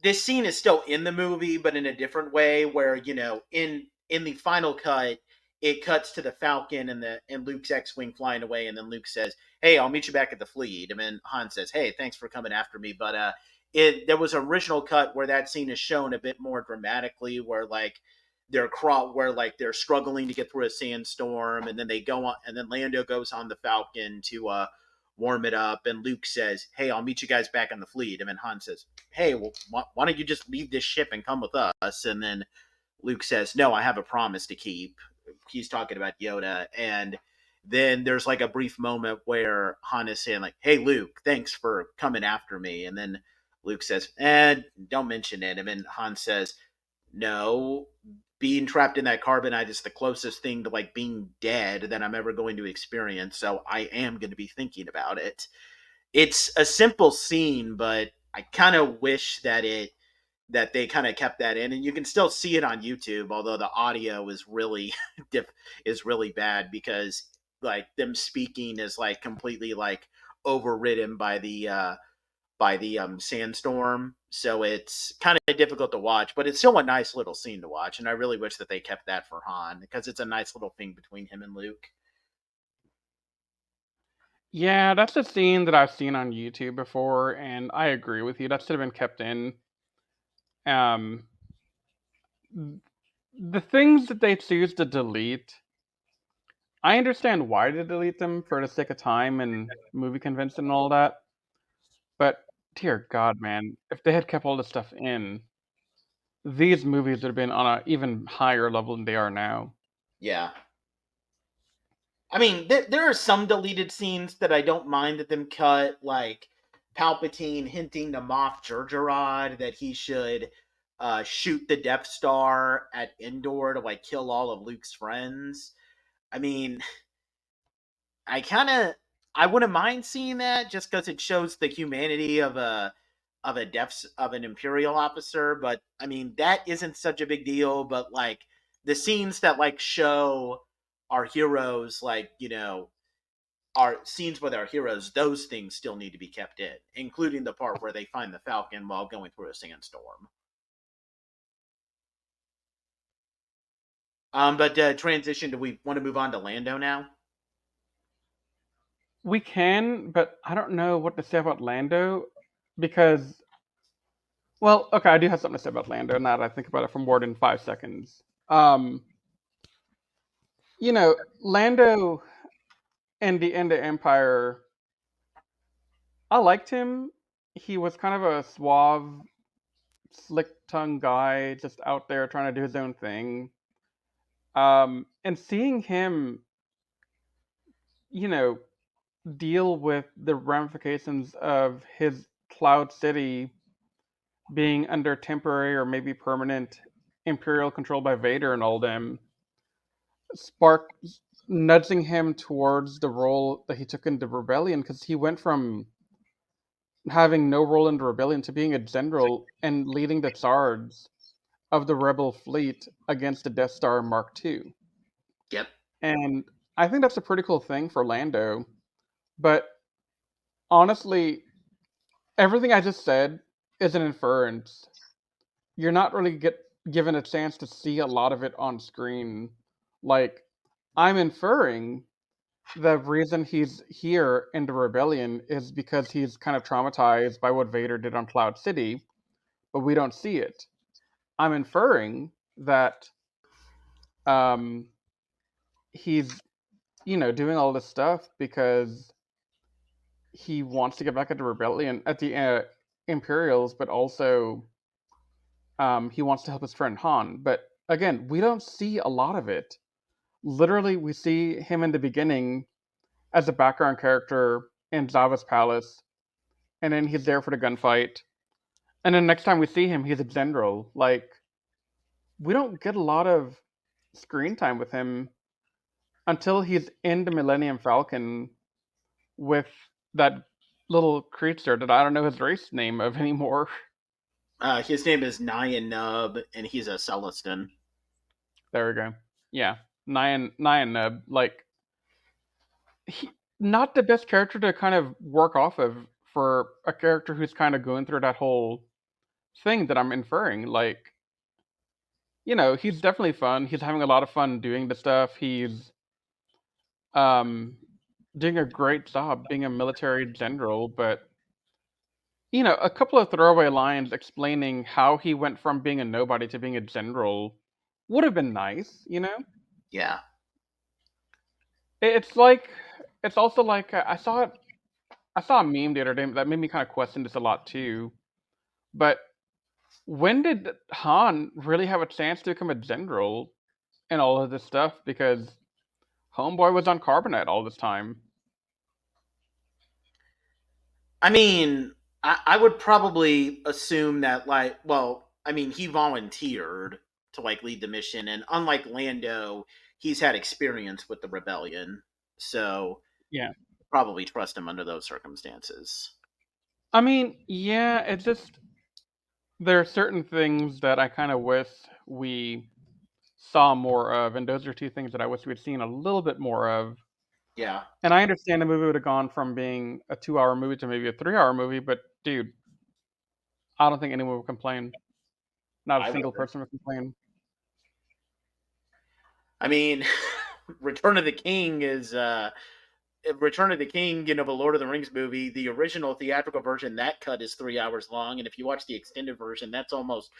this scene is still in the movie, but in a different way. Where in the final cut, it cuts to the Falcon and Luke's X-wing flying away, and then Luke says, "Hey, I'll meet you back at the fleet." And then Han says, "Hey, thanks for coming after me." But there was an original cut where that scene is shown a bit more dramatically, where like they're struggling to get through a sandstorm, and then they go on, and then Lando goes on the Falcon to warm it up, and Luke says, "Hey, I'll meet you guys back in the fleet." And then Han says, "Hey, well, why don't you just leave this ship and come with us?" And then Luke says, "No, I have a promise to keep." He's talking about Yoda, and then there's like a brief moment where Han is saying like, "Hey, Luke, thanks for coming after me." And then Luke says, don't mention it." And then Han says, "No, being trapped in that carbonite is the closest thing to like being dead that I'm ever going to experience. So I am going to be thinking about it." It's a simple scene, but I kind of wish that they kind of kept that in, and you can still see it on YouTube, although the audio is really is really bad because like them speaking is like completely like overridden by the sandstorm, so it's kind of difficult to watch, but it's still a nice little scene to watch, and I really wish that they kept that for Han because it's a nice little thing between him and Luke. Yeah, that's a scene that I've seen on YouTube before, and I agree with you. That should have been kept in. Um, the things that they choose to delete, I understand why they delete them for the sake of time and movie convention and all that. But dear God, man, if they had kept all this stuff in, these movies would have been on an even higher level than they are now. Yeah, I mean, there are some deleted scenes that I don't mind that them cut, like Palpatine hinting to Moff Jerjerrod that he should shoot the Death Star at Endor to like kill all of Luke's friends. I mean, I kind of I wouldn't mind seeing that just because it shows the humanity of an Imperial officer. But I mean, that isn't such a big deal. But like the scenes that like show our heroes, like our scenes with our heroes, those things still need to be kept in, including the part where they find the Falcon while going through a sandstorm. But transition. Do we want to move on to Lando now? We can, but I don't know what to say about Lando because Well, okay, I do have something to say about Lando. Now that I think about it for more than 5 seconds, um, Lando in the Empire, I liked him. He was kind of a suave, slick-tongued guy, just out there trying to do his own thing. And seeing him, you know, deal with the ramifications of his Cloud City being under temporary or maybe permanent Imperial control by Vader and all them, sparked nudging him towards the role that he took in the rebellion, because he went from having no role in the rebellion to being a general and leading the charge of the rebel fleet against the Death Star Mark II. Yep. And I think that's a pretty cool thing for Lando. But honestly, everything I just said is an inference. You're not really given a chance to see a lot of it on screen. Like, I'm inferring the reason he's here in the rebellion is because he's kind of traumatized by what Vader did on Cloud City, but we don't see it. I'm inferring that um, he's doing all this stuff because he wants to get back at the rebellion at the Imperials, but also he wants to help his friend Han. But again, we don't see a lot of it. Literally, we see him in the beginning as a background character in Jabba's palace, and then he's there for the gunfight. And then next time we see him, he's a general. Like, we don't get a lot of screen time with him until he's in the Millennium Falcon with that little creature that I don't know his race name of anymore. His name is Nyan Nub, and he's a Celestin. There we go. Yeah, Nyan Nub. Like, not the best character to kind of work off of for a character who's kind of going through that whole thing that I'm inferring. Like, he's definitely fun. He's having a lot of fun doing the stuff. He's um doing a great job being a military general, but a couple of throwaway lines explaining how he went from being a nobody to being a general would have been nice. Yeah. It's like, it's also like, I saw a meme the other day that made me kind of question this a lot too. But when did Han really have a chance to become a general and all of this stuff? Because Homeboy was on Carbonite all this time. I mean, I would probably assume that, like, well, I mean, he volunteered to like lead the mission, and unlike Lando, he's had experience with the rebellion, so Yeah. probably trust him under those circumstances. I mean, yeah, it's just, there are certain things that I kind of wish we saw more of, and those are two things that I wish we'd seen a little bit more of. Yeah, And I understand the movie would have gone from being a 2-hour movie to maybe a 3-hour movie, but dude, I don't think anyone would complain. Not a I single would. person would complain. I mean, Return of the King is Return of the King, the Lord of the Rings movie, the original theatrical version, that cut is 3 hours long. And if you watch the extended version, that's almost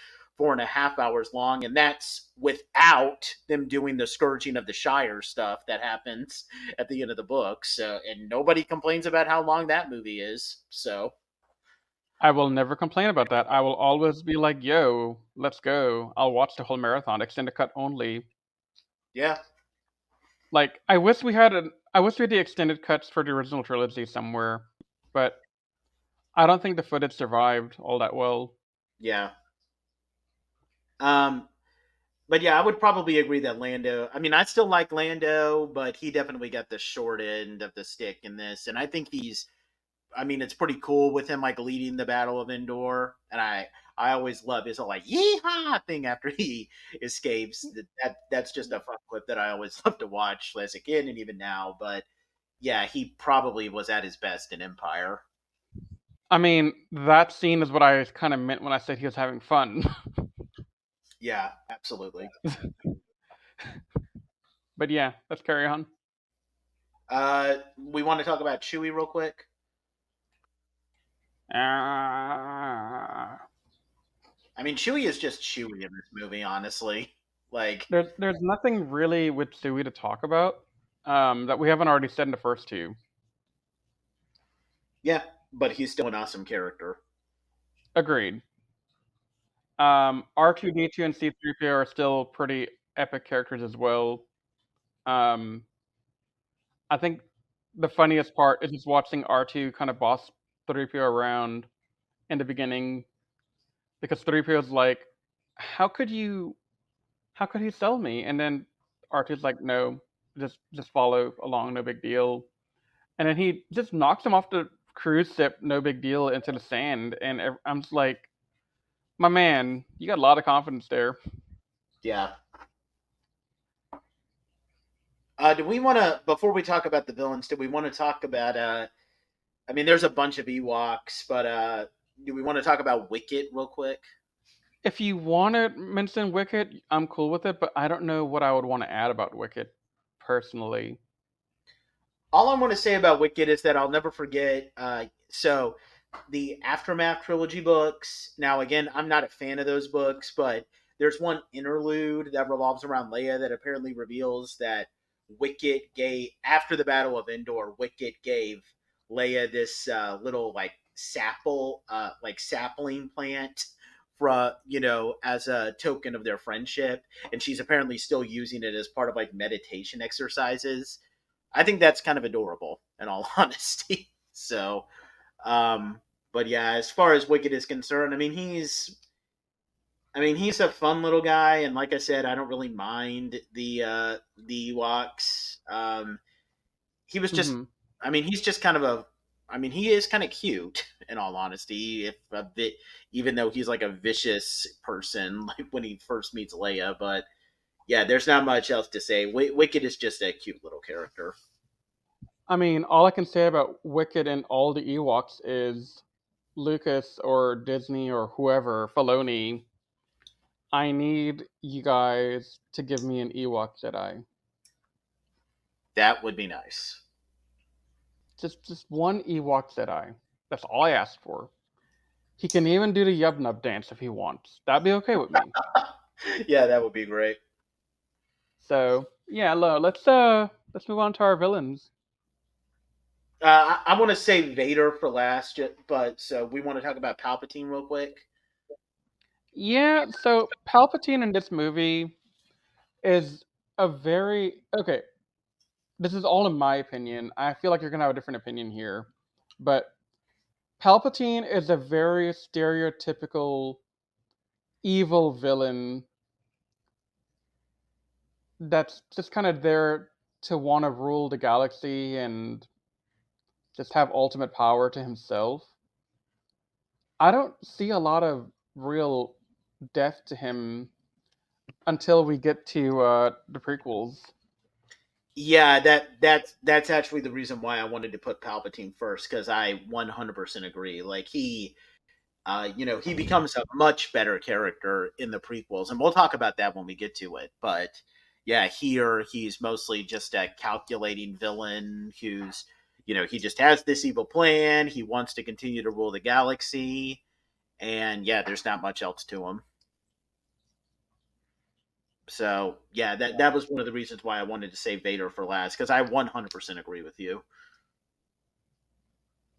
4.5 hours long. And that's without them doing the Scourging of the Shire stuff that happens at the end of the book. So, and nobody complains about how long that movie is. So, I will never complain about that. I will always be like, yo, let's go. I'll watch the whole marathon, extended cut only. yeah. Like, I wish we had the extended cuts for the original trilogy somewhere, but I don't think the footage survived all that well. Yeah. Um, but yeah, I would probably agree that Lando. I mean, I still like Lando, but he definitely got the short end of the stick in this, and I think he's. I mean, it's pretty cool with him like leading the Battle of Endor, and I always love his whole like yeehaw thing after he escapes. That's just a fun clip that I always love to watch as a kid and even now. But yeah, he probably was at his best in Empire. I mean, that scene is what I kind of meant when I said he was having fun. Yeah, absolutely. But yeah, let's carry on. We want to talk about Chewie real quick. Ah. I mean, Chewie is just Chewie in this movie, honestly. Like, There's nothing really with Stewie to talk about that we haven't already said in the first two. yeah, but he's still an awesome character. Agreed. R2D2 and C3PO are still pretty epic characters as well. Um, I think the funniest part is just watching R2 kind of boss 3PO around in the beginning because 3PO is like, "How could you? How could he sell me?" And then R2's like, "No, just follow along, no big deal." And then he just knocks him off the cruise ship, no big deal, into the sand. And I'm just like, "My man, you got a lot of confidence there." Yeah. Do we want to, before we talk about the villains, do we want to talk about, I mean, there's a bunch of Ewoks, but do we want to talk about Wicket real quick? If you want to mention Wicket, I'm cool with it, but I don't know what I would want to add about Wicket personally. All I want to say about Wicket is that I'll never forget. So, the Aftermath trilogy books. Now, again, I'm not a fan of those books, but there's one interlude that revolves around Leia that apparently reveals that Wicket gave, after the Battle of Endor, Wicket gave Leia this little like sapling plant for as a token of their friendship, and she's apparently still using it as part of like meditation exercises. I think that's kind of adorable, in all honesty. So, um, but yeah, as far as Wicked is concerned, I mean he's a fun little guy, and like I said, I don't really mind the Ewoks. He was just, Hmm. I mean, he's just kind of a, I mean, he is kind of cute, in all honesty, if a bit, even though he's like a vicious person, like when he first meets Leia. But yeah, there's not much else to say. Wicked is just a cute little character. I mean, all I can say about Wicket and all the Ewoks is Lucas or Disney or whoever, Filoni, I need you guys to give me an Ewok Jedi. That would be nice. Just one Ewok Jedi. That's all I ask for. He can even do the Yub Nub dance if he wants. That'd be okay with me. Yeah, that would be great. So yeah, let's move on to our villains. I want to say Vader for last, but so we want to talk about Palpatine real quick. Yeah, so Palpatine in this movie is a very okay. This is all in my opinion. I feel like you're gonna have a different opinion here, but Palpatine is a very stereotypical evil villain that's just kind of there to want to rule the galaxy and just have ultimate power to himself. I don't see a lot of real depth to him until we get to the prequels. Yeah, that's actually the reason why I wanted to put Palpatine first, because I 100% agree. Like he becomes a much better character in the prequels, and we'll talk about that when we get to it. But yeah, here he's mostly just a calculating villain who's, he just has this evil plan. He wants to continue to rule the galaxy, and yeah, there's not much else to him. So yeah, that was one of the reasons why I wanted to save Vader for last, because I 100% agree with you.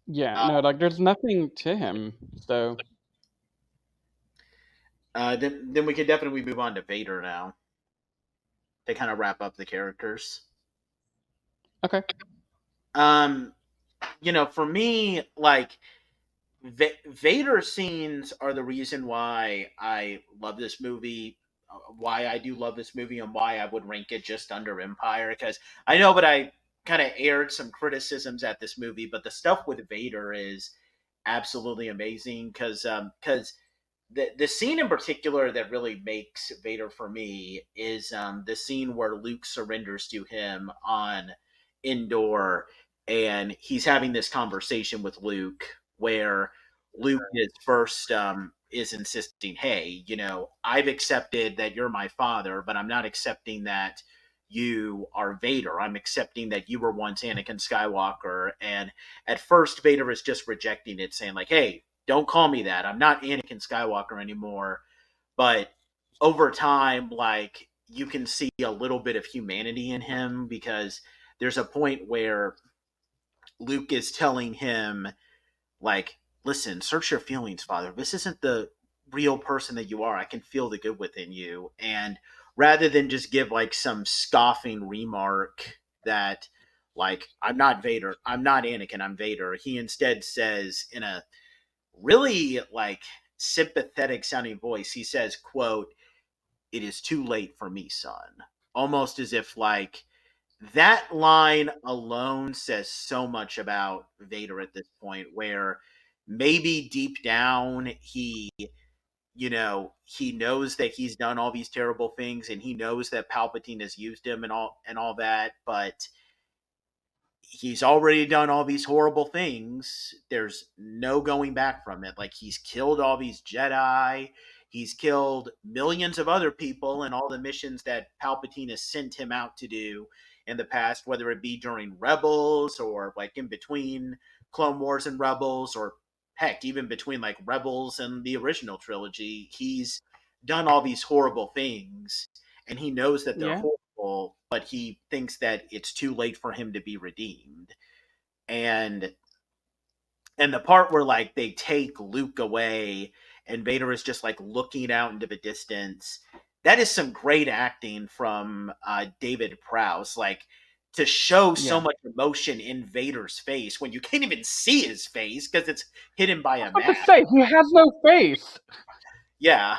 Yeah, Uh, no, like there's nothing to him. So then we could definitely move on to Vader now to kind of wrap up the characters. okay, Um, for me, like Vader scenes are the reason why I love this movie, why I do love this movie, and why I would rank it just under Empire. Because I know, but I kind of aired some criticisms at this movie, but the stuff with Vader is absolutely amazing. Because the scene in particular that really makes Vader for me is the scene where Luke surrenders to him on Endor, and he's having this conversation with Luke where Luke is first is insisting, "Hey, I've accepted that you're my father, but I'm not accepting that you are Vader. I'm accepting that you were once Anakin Skywalker." And at first, Vader is just rejecting it, saying like, "Hey, don't call me that. I'm not Anakin Skywalker anymore." but over time, like, you can see a little bit of humanity in him, because there's a point where Luke is telling him, like, listen, search your feelings, father. This isn't the real person that you are. I can feel the good within you. And rather than just give like some scoffing remark that, like, I'm not Vader, I'm not Anakin, I'm Vader, he instead says, in a really like sympathetic sounding voice, he says, quote, "It is too late for me, son." Almost as if like that line alone says so much about Vader at this point, where maybe deep down he knows that he's done all these terrible things, and he knows that Palpatine has used him and all that, but he's already done all these horrible things. There's no going back from it. Like, he's killed all these Jedi. He's killed millions of other people in all the missions that Palpatine has sent him out to do in the past, whether it be during Rebels or like in between Clone Wars and Rebels, or heck, even between like Rebels and the original trilogy. He's done all these horrible things, and he knows that they're Yeah. horrible, but he thinks that it's too late for him to be redeemed. And the part where like they take Luke away and Vader is just like looking out into the distance, that is some great acting from David Prowse. Like, to show so Yeah. much emotion in Vader's face when you can't even see his face because it's hidden by I a was about to mask. say, he has no face. Yeah,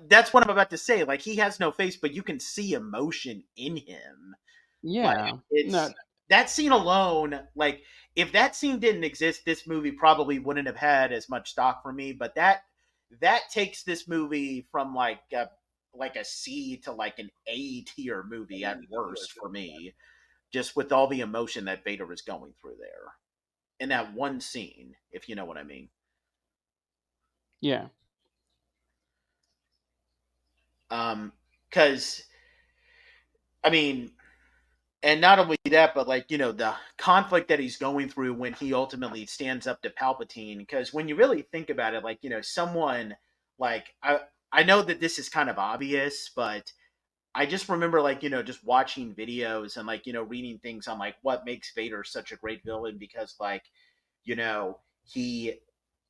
that's what I'm about to say. Like, he has no face, but you can see emotion in him. Like, Yeah. No. it's that scene alone. Like, if that scene didn't exist, this movie probably wouldn't have had as much stock for me. But that takes this movie from like a C to like an A tier movie at worst for me. Just with all the emotion that Vader is going through there in that one scene, if you know what I mean. Yeah. Because I mean, and not only that, but like, the conflict that he's going through when he ultimately stands up to Palpatine. Because when you really think about it, like, someone like I know that this is kind of obvious, but I just remember, like, just watching videos and like, reading things on like what makes Vader such a great villain, because like, you know he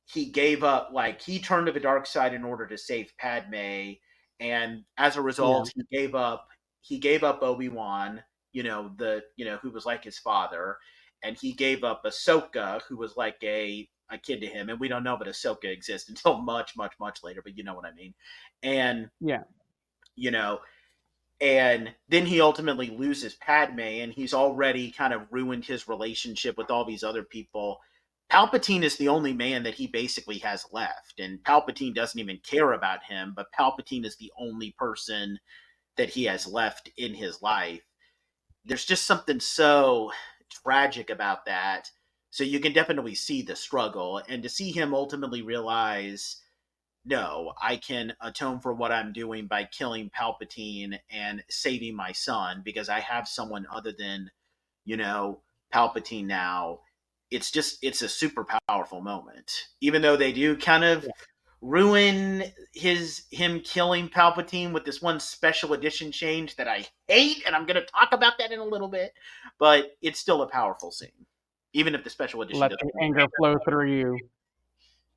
he gave up, like, he turned to the dark side in order to save Padme, and as a Yeah. result he gave up Obi-Wan, who was like his father, and he gave up Ahsoka, who was like a kid to him, and we don't know that Ahsoka exists until much, much, much later, but you know what I mean. And Yeah. you know and then he ultimately loses Padme, and he's already kind of ruined his relationship with all these other people. Palpatine is the only man that he basically has left, and Palpatine doesn't even care about him, but Palpatine is the only person that he has left in his life. There's just something so tragic about that. So you can definitely see the struggle, and to see him ultimately realize, no, I can atone for what I'm doing by killing Palpatine and saving my son because I have someone other than, you know, Palpatine now. It's a super powerful moment. Even though they do kind of ruin him killing Palpatine with this one special edition change that I hate, and I'm going to talk about that in a little bit, but it's still a powerful scene. Even if the special edition Let doesn't. the anger flow through you.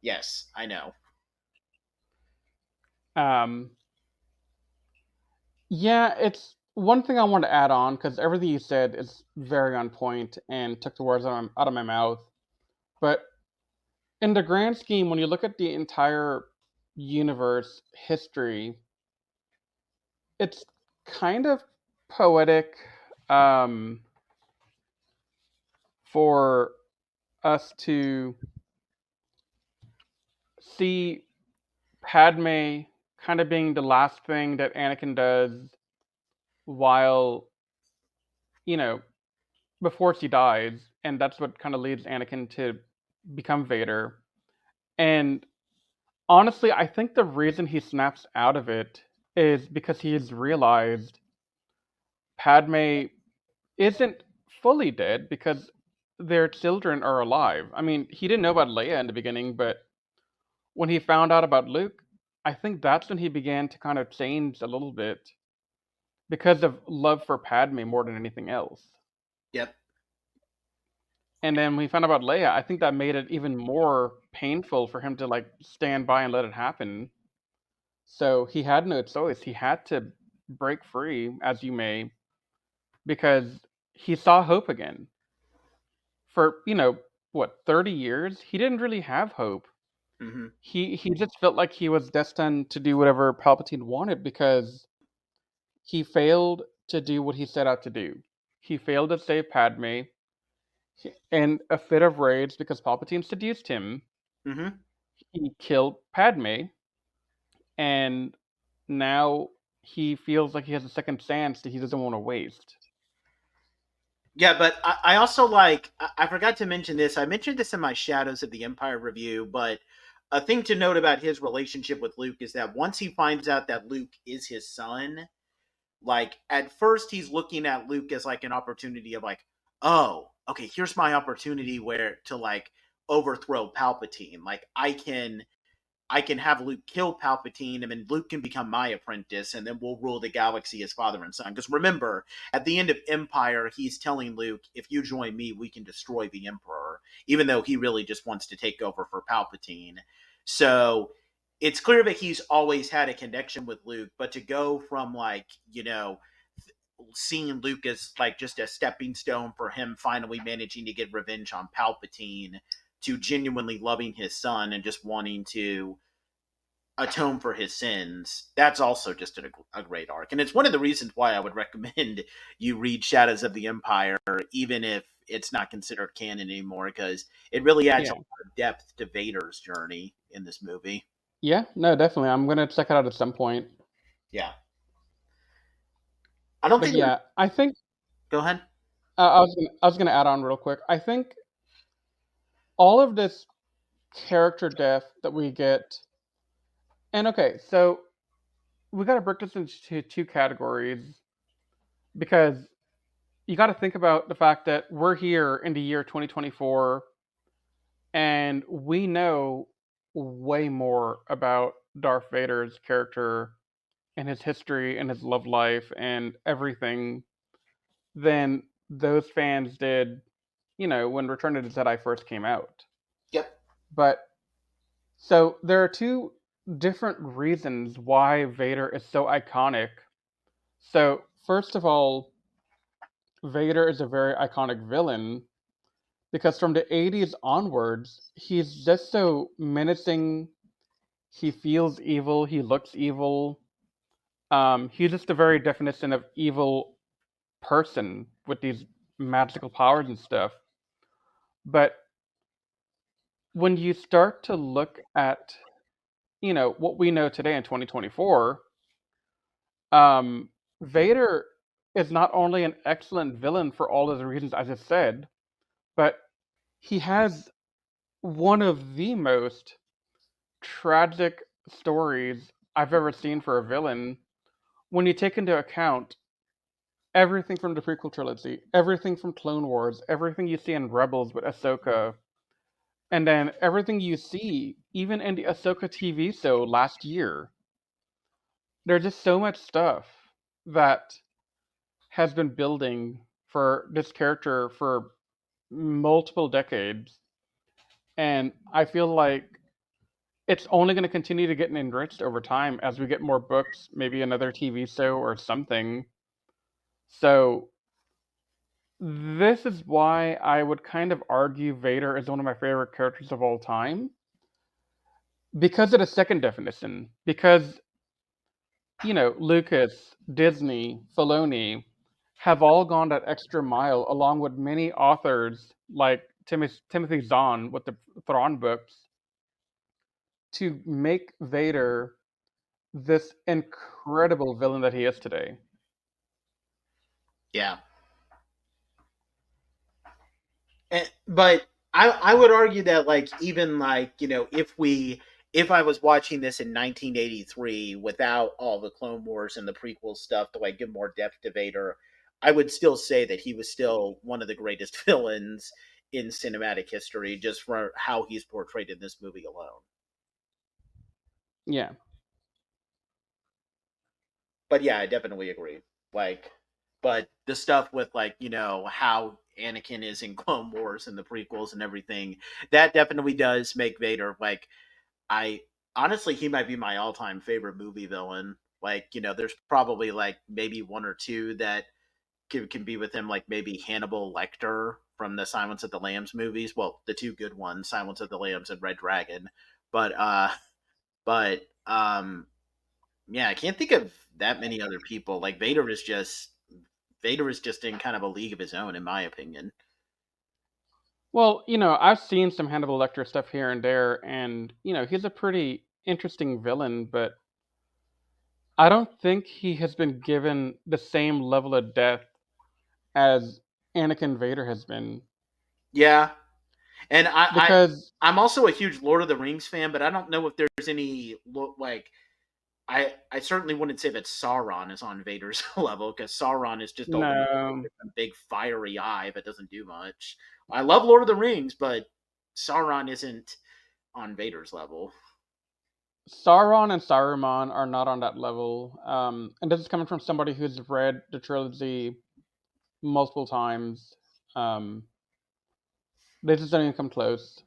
Yes, I know. Um, yeah, it's one thing I want to add on because everything you said is very on point and took the words out of my mouth. But in the grand scheme, when you look at the entire universe history, it's kind of poetic um, for us to see Padme kind of being the last thing that Anakin does while, you know, before she dies, and that's what kind of leads Anakin to become Vader. And honestly, I think the reason he snaps out of it is because he's realized Padme isn't fully dead because their children are alive. I mean, he didn't know about Leia in the beginning, but when he found out about Luke, I think that's when he began to kind of change a little bit because of love for Padme more than anything else. Yep. And then when we found out about Leia, I think that made it even more painful for him to like stand by and let it happen. So he had no choice. He had to break free, as you may, because he saw hope again. For, 30 years, he didn't really have hope. Hmm. He just felt like he was destined to do whatever Palpatine wanted because he failed to do what he set out to do. He failed to save Padme. In a fit of rage because Palpatine seduced him, Hmm. he killed Padme, and now he feels like he has a second chance that he doesn't want to waste. Yeah, but I also like, I forgot to mention this. I mentioned this in my Shadows of the Empire review, but a thing to note about his relationship with Luke is that once he finds out that Luke is his son, like at first he's looking at Luke as like an opportunity of like, oh, okay, here's my opportunity where to like overthrow Palpatine. Like I can have Luke kill Palpatine, and then Luke can become my apprentice, and then we'll rule the galaxy as father and son. Because remember, at the end of Empire, he's telling Luke, if you join me, we can destroy the Emperor, even though he really just wants to take over for Palpatine. So it's clear that he's always had a connection with Luke, but to go from like, seeing Luke as like just a stepping stone for him finally managing to get revenge on Palpatine to genuinely loving his son and just wanting to atone for his sins, that's also just a great arc. And it's one of the reasons why I would recommend you read Shadows of the Empire, even if it's not considered canon anymore, because it really adds a Yeah. lot of depth to Vader's journey in this movie. Yeah, no, definitely. I'm going to check it out at some point. Yeah. I don't But think. yeah, I think Go ahead. I was gonna add on real quick. I think all of this character depth that we get, and okay, so we got to break this into two categories because you got to think about the fact that we're here in the year 2024 and we know way more about Darth Vader's character and his history and his love life and everything than those fans did, when Return of the Jedi first came out. Yep. But so there are two different reasons why Vader is so iconic. So, first of all, Vader is a very iconic villain because from the 80s onwards, he's just so menacing. He feels evil, he looks evil. He's just the very definition of evil person with these magical powers and stuff. But when you start to look at, what we know today in 2024, Vader is not only an excellent villain for all of the reasons I just said, but he has one of the most tragic stories I've ever seen for a villain when you take into account everything from the prequel trilogy, everything from Clone Wars, everything you see in Rebels with Ahsoka, and then everything you see even in the Ahsoka TV show last year. There's just so much stuff that has been building for this character for multiple decades, and I feel like it's only going to continue to get enriched over time as we get more books, maybe another TV show or something. So this is why I would kind of argue Vader is one of my favorite characters of all time because of the second definition. Because Lucas, Disney, Filoni have all gone that extra mile, along with many authors like Timothy Zahn with the Thrawn books, to make Vader this incredible villain that he is today. Yeah. But I would argue that like even like if I was watching this in 1983 without all the Clone Wars and the prequel stuff to like give more depth to Vader, I would still say that he was still one of the greatest villains in cinematic history just for how he's portrayed in this movie alone. Yeah. But yeah, I definitely agree. Like, but the stuff with like how Anakin is in Clone Wars and the prequels and everything, that definitely does make Vader like I honestly he might be my all-time favorite movie villain. Like there's probably like maybe one or two that can be with him, like maybe Hannibal Lecter from the Silence of the Lambs movies. Well, the two good ones, Silence of the Lambs and Red Dragon. But but yeah, I can't think of that many other people. Like Vader is just in kind of a league of his own, in my opinion. Well, I've seen some Hannibal Lecter stuff here and there, and he's a pretty interesting villain, but I don't think he has been given the same level of death as Anakin Vader has been. Yeah, and Because I'm also a huge Lord of the Rings fan, but I don't know if there's any like I certainly wouldn't say that Sauron is on Vader's level because Sauron is just ultimately no, a big fiery eye that doesn't do much. I love Lord of the Rings, but Sauron isn't on Vader's level. Sauron and Saruman are not on that level. And this is coming from somebody who's read the trilogy multiple times. Um, they just don't even come close.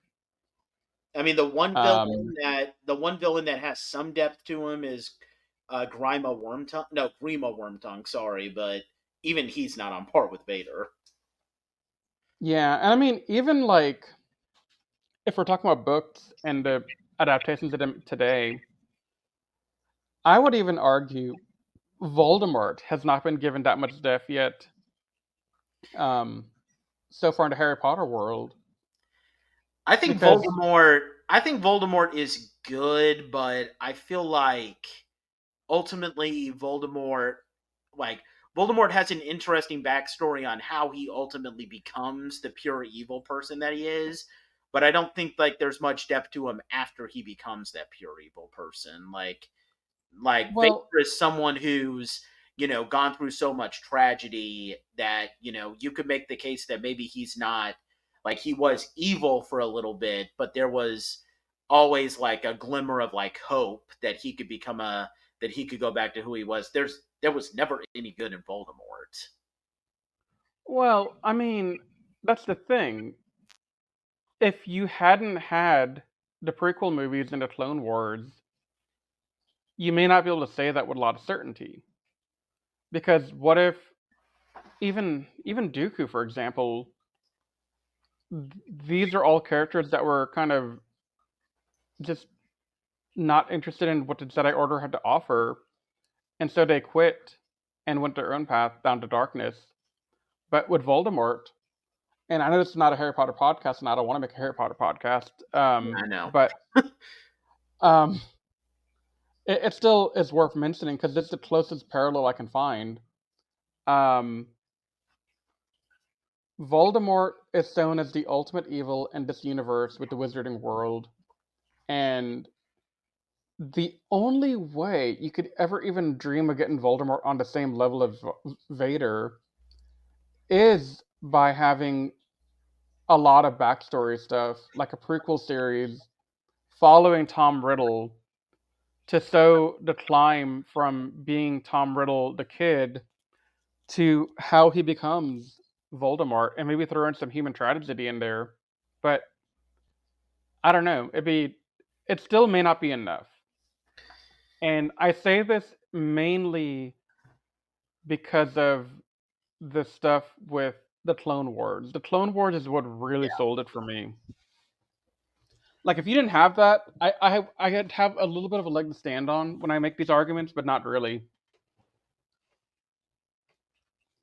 I mean, Um, the one villain that has some depth to him is Grima Wormtongue. No, Grima Wormtongue. Sorry, but even he's not on par with Vader. yeah, and I mean, even like if we're talking about books and the adaptations of them today, I would even argue Voldemort has not been given that much depth yet. Um, so far in the Harry Potter world, because I think Voldemort is good, but I feel like ultimately like Voldemort has an interesting backstory on how he ultimately becomes the pure evil person that he is, but I don't think like there's much depth to him after he becomes that pure evil person. Like well, Vader is someone who's gone through so much tragedy that you could make the case that maybe he's not like he was evil for a little bit, but there was always like a glimmer of like hope that he could become a that he could go back to who he was. There was never any good in Voldemort. I mean, that's the thing. If you hadn't had the prequel movies and the Clone Wars, you may not be able to say that with a lot of certainty. Because what if even Dooku, for example, these are all characters that were kind of just not interested in what the Jedi Order had to offer, and so they quit and went their own path down to darkness. But with Voldemort, and I know this is not a Harry Potter podcast, and I don't want to make a Harry Potter podcast, Yeah, I know. but um, it still is worth mentioning because it's the closest parallel I can find. Um, Voldemort is shown as the ultimate evil in this universe with the Wizarding World, and the only way you could ever even dream of getting Voldemort on the same level as Vader is by having a lot of backstory stuff, like a prequel series following Tom Riddle to show the climb from being Tom Riddle the kid to how he becomes Voldemort, and maybe throw in some human tragedy in there. But I don't know. It still may not be enough. And I say this mainly because of the stuff with the Clone Wars. The Clone Wars is what really sold it for me. Like if you didn't have that, I'd have a little bit of a leg to stand on when I make these arguments, but not really.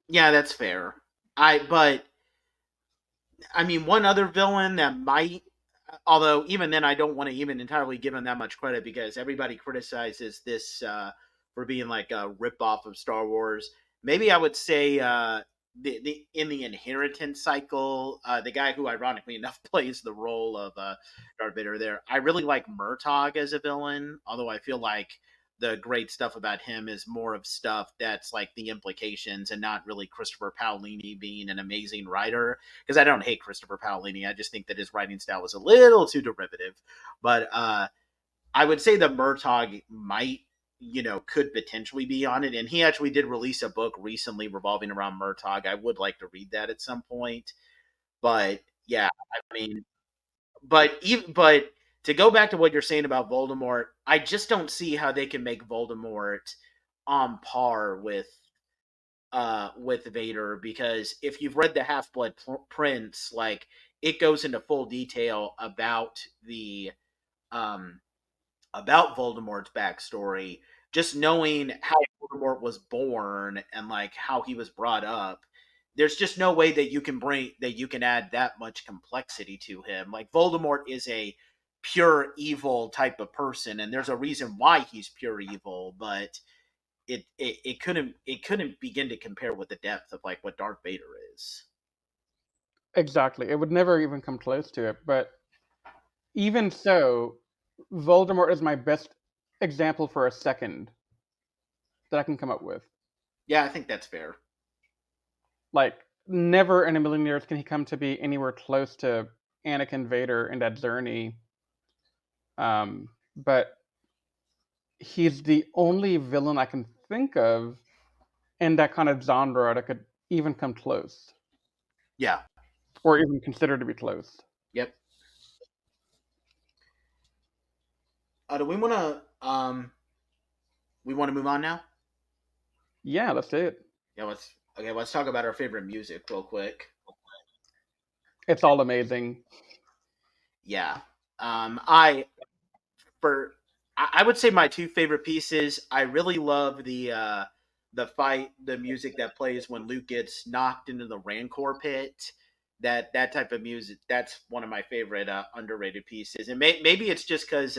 Yeah, that's fair. But I mean, one other villain that might, although even then, I don't want to even entirely give him that much credit because everybody criticizes this for being like a ripoff of Star Wars. Maybe I would say the in the inheritance cycle, the guy who ironically enough plays the role of Darth Vader. There, I really like Murtaugh as a villain, although I feel like the great stuff about him is more of stuff that's like the implications and not really Christopher Paolini being an amazing writer, because I don't hate Christopher Paolini. I just think that his writing style is a little too derivative. But I would say that Murtaugh might could potentially be on it. And he actually did release a book recently revolving around Murtagh. I would like to read that at some point. But yeah, I mean, but to go back to what you're saying about Voldemort, I just don't see how they can make Voldemort on par with Vader, because if you've read the Half Blood Prince, like, it goes into full detail um about Voldemort's backstory. Just knowing how Voldemort was born and like how he was brought up, there's just no way that you can add that much complexity to him. Like, Voldemort is a pure evil type of person, and there's a reason why he's pure evil, but it couldn't begin to compare with the depth of like what Darth Vader is. Exactly. It would never even come close to it. But even so, Voldemort is my best example for a second that I can come up with. Yeah, I think that's fair. Like, never in a million years can he come to be anywhere close to Anakin, Vader, and that journey. But he's the only villain I can think of in that kind of genre that could even come close, Yeah. or even consider to be close. Yep. Do we want to move on now? Yeah, let's do it. Yeah, let's talk about our favorite music real quick. It's all amazing. Yeah. I for I would say my two favorite pieces. I really love the music that plays when Luke gets knocked into the Rancor pit. That type of music, that's one of my favorite underrated pieces. And maybe it's just because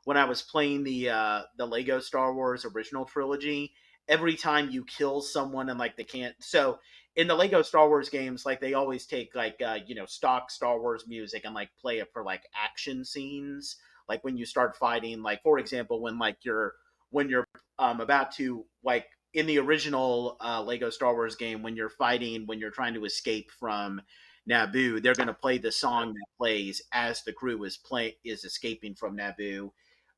when I was playing the Lego Star Wars original trilogy, every time you kill someone and like they can't, so in the Lego Star Wars games, like, they always take like stock Star Wars music and like play it for like action scenes, like when you start fighting, like, for example, when you're about to, like, in the original Lego Star Wars game, when you're trying to escape from Naboo, they're going to play the song that plays as the crew is escaping from Naboo.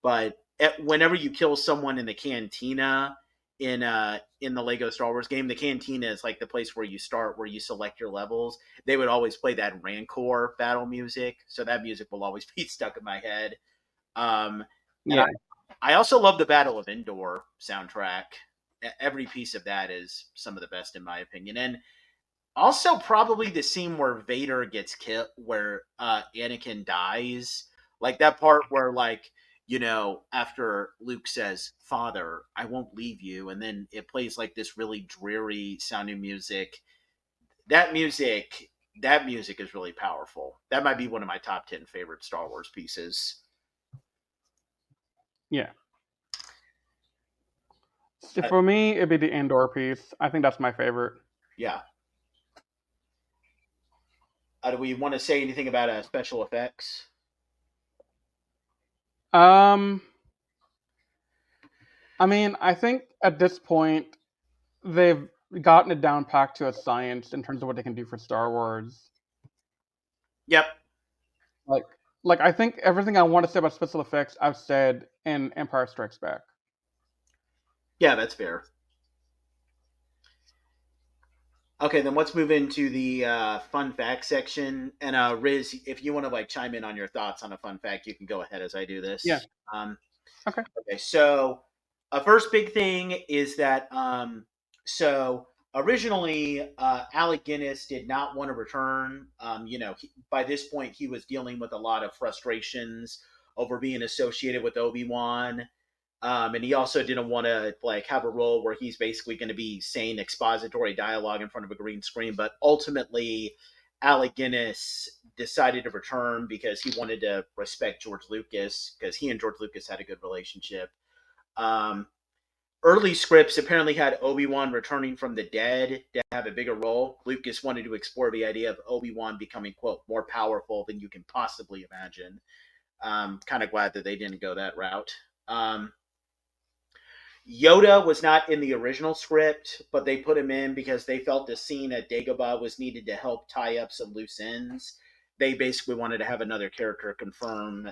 But whenever you kill someone in the cantina in the Lego Star Wars game, the cantina is like the place where you start, where you select your levels. They would always play that Rancor battle music, so that music will always be stuck in my head. And Yeah, I also love the Battle of Endor soundtrack. Every piece of that is some of the best in my opinion. And also probably the scene where Vader gets killed, where Anakin dies. Like that part where, like, after Luke says, "Father, I won't leave you," and then it plays like this really dreary sounding music. That music that music is really powerful. That might be one of my top 10 favorite Star Wars pieces. yeah. So Uh, for me, it'd be the Andor piece. I think that's my favorite. yeah. Do we want to say anything about special effects? Um, I mean, I think at this point they've gotten it down packed to a science in terms of what they can do for Star Wars. Yep. Like, like I think everything I want to say about special effects I've said in Empire Strikes Back. Yeah, that's fair. Okay, then let's move into the fun fact section. And Riz, if you want to like chime in on your thoughts on a fun fact, you can go ahead as I do Yeah. this. Okay. Okay, so a first big thing is that so originally Alec Guinness did not want to return. By this point he was dealing with a lot of frustrations over being associated with Obi-Wan. And he also didn't want to like have a role where he's basically going to be saying expository dialogue in front of a green screen. But ultimately, Alec Guinness decided to return because he wanted to respect George Lucas, because he and George Lucas had a good relationship. Um, Early scripts apparently had Obi-Wan returning from the dead to have a bigger role. Lucas wanted to explore the idea of Obi-Wan becoming, quote, more powerful than you can possibly imagine. Kind of glad that they didn't go that route. Yoda was not in the original script, but they put him in because they felt the scene at Dagobah was needed to help tie up some loose ends. They basically wanted to have another character confirm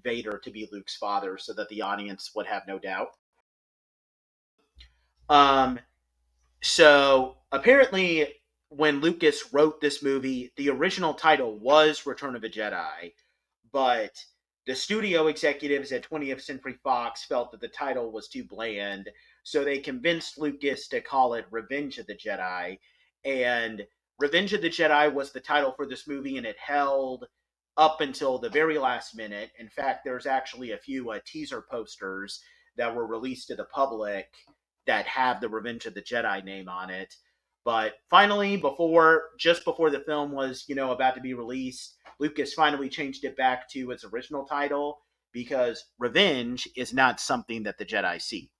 Vader to be Luke's father so that the audience would have no doubt. Um, so apparently, when Lucas wrote this movie, the original title was Return of the Jedi, but the studio executives at 20th Century Fox felt that the title was too bland, so they convinced Lucas to call it Revenge of the Jedi. And Revenge of the Jedi was the title for this movie, and it held up until the very last minute. In fact, there's actually a few teaser posters that were released to the public that have the Revenge of the Jedi name on it. But finally, just before the film was, about to be released, Lucas finally changed it back to its original title because revenge is not something that the Jedi seek.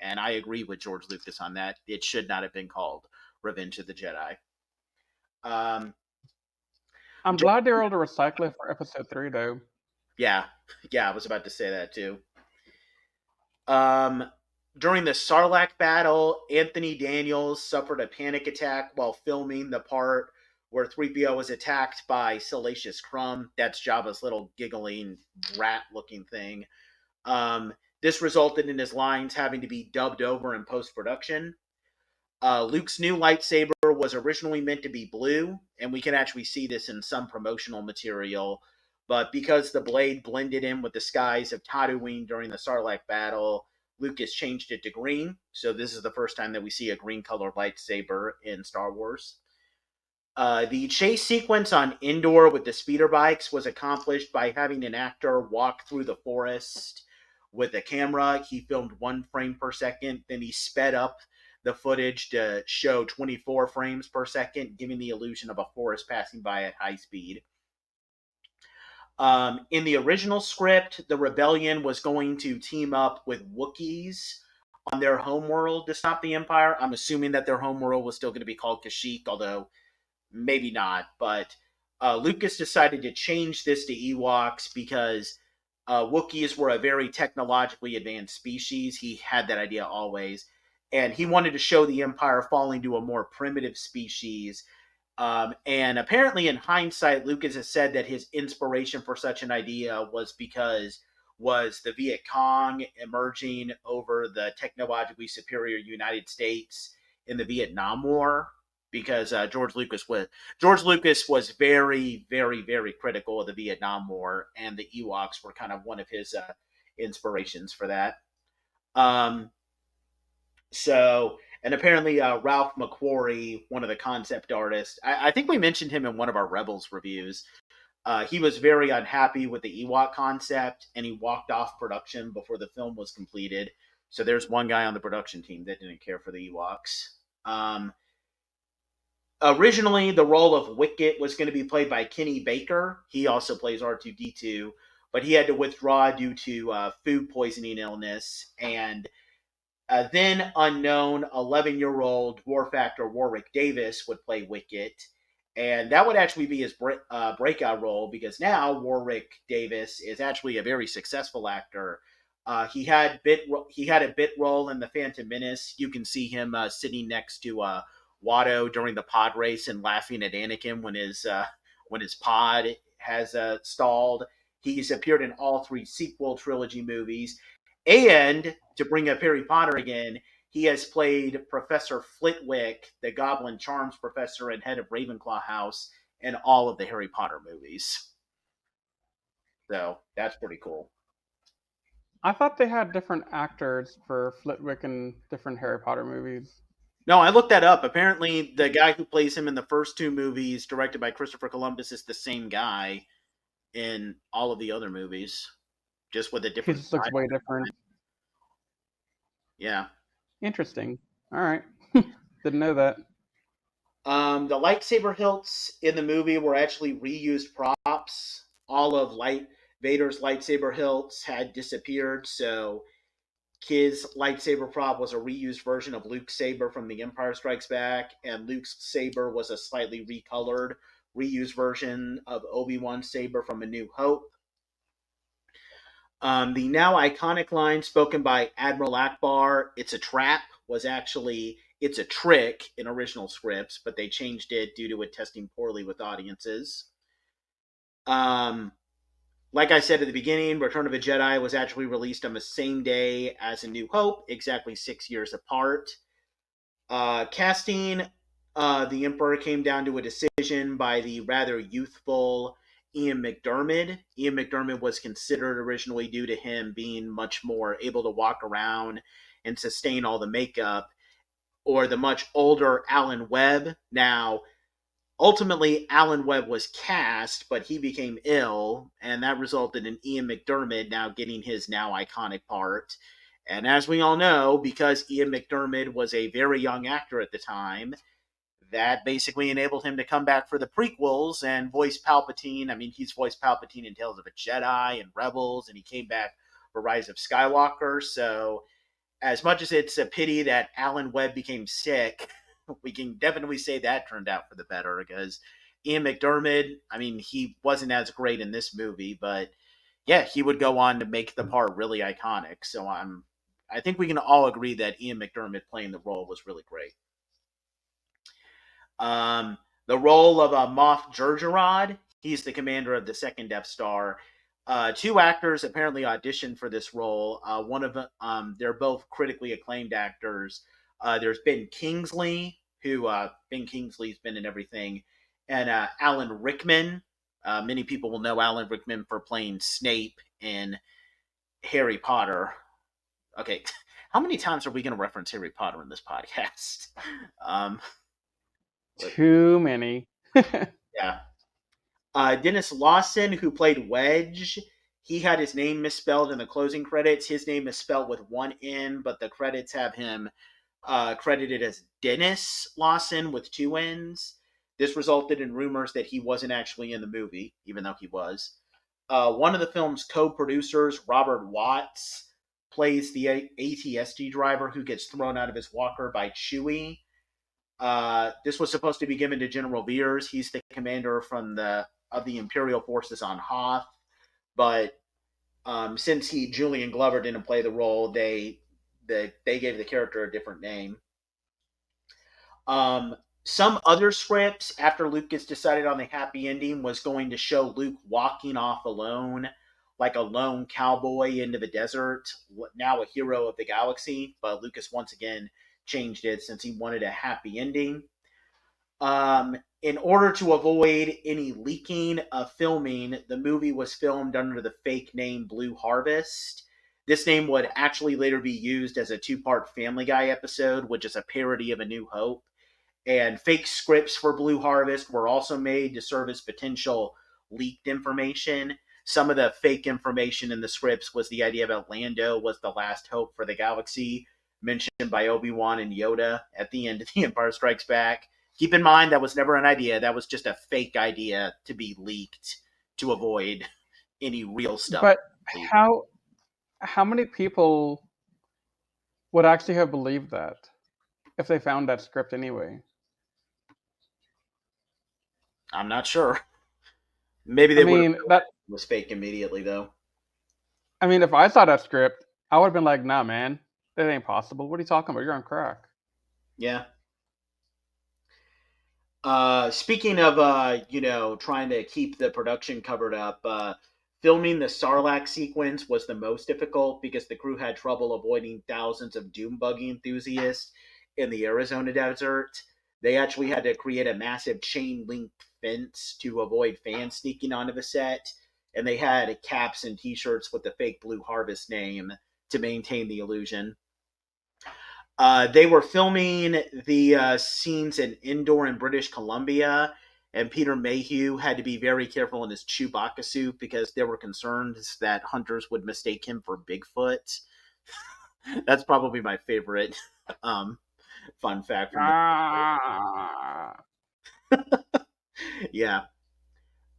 And I agree with George Lucas on that. It should not have been called Revenge of the Jedi. I'm glad they were able to recycle it for episode 3, though. Yeah, I was about to say that too. During the Sarlacc battle, Anthony Daniels suffered a panic attack while filming the part where 3PO was attacked by Salacious Crumb. That's Jabba's little giggling rat-looking thing. This resulted in his lines having to be dubbed over in post-production. Luke's new lightsaber was originally meant to be blue, and we can actually see this in some promotional material. But because the blade blended in with the skies of Tatooine during the Sarlacc battle, Lucas changed it to green. So this is the first time that we see a green-colored lightsaber in Star Wars. The chase sequence on Endor with the speeder bikes was accomplished by having an actor walk through the forest with a camera. He filmed 1 frame per second, then he sped up the footage to show 24 frames per second, giving the illusion of a forest passing by at high speed. In the original script, the rebellion was going to team up with Wookiees on their homeworld to stop the Empire. I'm assuming that their homeworld was still going to be called Kashyyyk, although maybe not. But Lucas decided to change this to Ewoks because Wookiees were a very technologically advanced species. He had that idea always. And he wanted to show the Empire falling to a more primitive species. And apparently, in hindsight, Lucas has said that his inspiration for such an idea was the Viet Cong emerging over the technologically superior United States in the Vietnam War. Because George Lucas was very, very, very critical of the Vietnam War, and the Ewoks were kind of one of his inspirations for that. And apparently Ralph McQuarrie, one of the concept artists, I think we mentioned him in one of our Rebels reviews. He was very unhappy with the Ewok concept, and he walked off production before the film was completed. So there's one guy on the production team that didn't care for the Ewoks. Originally, the role of Wicket was going to be played by Kenny Baker. He also plays R2-D2, but he had to withdraw due to food poisoning illness. And then unknown 11-year-old dwarf actor Warwick Davis would play Wicket. And that would actually be his breakout role, because now Warwick Davis is actually a very successful actor. He had a bit role in The Phantom Menace. You can see him sitting next to Watto during the pod race and laughing at Anakin when his pod has stalled. He's appeared in all 3 sequel trilogy movies. And to bring up Harry Potter again, he has played Professor Flitwick, the Goblin Charms professor and head of Ravenclaw House, in all of the Harry Potter movies. So that's pretty cool. I thought they had different actors for Flitwick in different Harry Potter movies. No, I looked that up. Apparently, the guy who plays him in the first 2 movies, directed by Christopher Columbus, is the same guy in all of the other movies, just with a different. He just looks way different. Yeah. Interesting. All right. Didn't know that. The lightsaber hilts in the movie were actually reused props. All of Vader's lightsaber hilts had disappeared, so his lightsaber prop was a reused version of Luke's saber from The Empire Strikes Back, and Luke's saber was a slightly recolored, reused version of Obi-Wan's saber from A New Hope. The now iconic line spoken by Admiral Akbar, "It's a trap," was actually "It's a trick" in original scripts, but they changed it due to it testing poorly with audiences. Like I said at the beginning, Return of the Jedi was actually released on the same day as A New Hope, exactly 6 years apart. Casting the Emperor came down to a decision by the rather youthful Ian McDermott. Ian McDermott was considered originally due to him being much more able to walk around and sustain all the makeup, or the much older Alan Webb. Now, ultimately, Alan Webb was cast, but he became ill, and that resulted in Ian McDermott now getting his now iconic part. And as we all know, because Ian McDermott was a very young actor at the time, that basically enabled him to come back for the prequels and voice Palpatine. I mean, he's voiced Palpatine in Tales of a Jedi and Rebels, and he came back for Rise of Skywalker. So, as much as it's a pity that Alan Webb became sick, we can definitely say that turned out for the better, because Ian McDermott, I mean, he wasn't as great in this movie, but yeah, he would go on to make the part really iconic. So I think we can all agree that Ian McDermott playing the role was really great. The role of Moff Jerjerrod, he's the commander of the second Death Star. Two actors apparently auditioned for this role. One of them, they're both critically acclaimed actors. There's Ben Kingsley, who Ben Kingsley's been in everything, and Alan Rickman. Many people will know Alan Rickman for playing Snape in Harry Potter. Okay, how many times are we going to reference Harry Potter in this podcast? Too many. Yeah. Dennis Lawson, who played Wedge, he had his name misspelled in the closing credits. His name is spelled with one N, but the credits have him credited as Dennis Lawson with two N's. This resulted in rumors that he wasn't actually in the movie, even though he was. One of the film's co-producers, Robert Watts, plays the ATST driver who gets thrown out of his walker by Chewie. This was supposed to be given to General Veers. He's the commander of the Imperial forces on Hoth, but since Julian Glover didn't play the role, they gave the character a different name. Some other scripts, after Lucas decided on the happy ending, was going to show Luke walking off alone, like a lone cowboy into the desert, now a hero of the galaxy, but Lucas once again changed it since he wanted a happy ending. In order to avoid any leaking of filming, the movie was filmed under the fake name Blue Harvest. This name would actually later be used as a two-part Family Guy episode, which is a parody of A New Hope. And fake scripts for Blue Harvest were also made to serve as potential leaked information. Some of the fake information in the scripts was the idea that Lando was the last hope for the galaxy, mentioned by Obi-Wan and Yoda at the end of The Empire Strikes Back. Keep in mind, that was never an idea. That was just a fake idea to be leaked to avoid any real stuff. But how many people would actually have believed that if they found that script anyway? I'm not sure. Maybe they would have that was fake immediately, though. I mean, if I saw that script, I would have been like, "Nah, man, that ain't possible. What are you talking about? You're on crack." Yeah. Speaking of, trying to keep the production covered up, filming the Sarlacc sequence was the most difficult because the crew had trouble avoiding thousands of dune buggy enthusiasts in the Arizona desert. They actually had to create a massive chain link fence to avoid fans sneaking onto the set, and they had caps and t-shirts with the fake Blue Harvest name to maintain the illusion. They were filming the scenes in Endor in British Columbia, and Peter Mayhew had to be very careful in his Chewbacca suit because there were concerns that hunters would mistake him for Bigfoot. That's probably my favorite fun fact from yeah.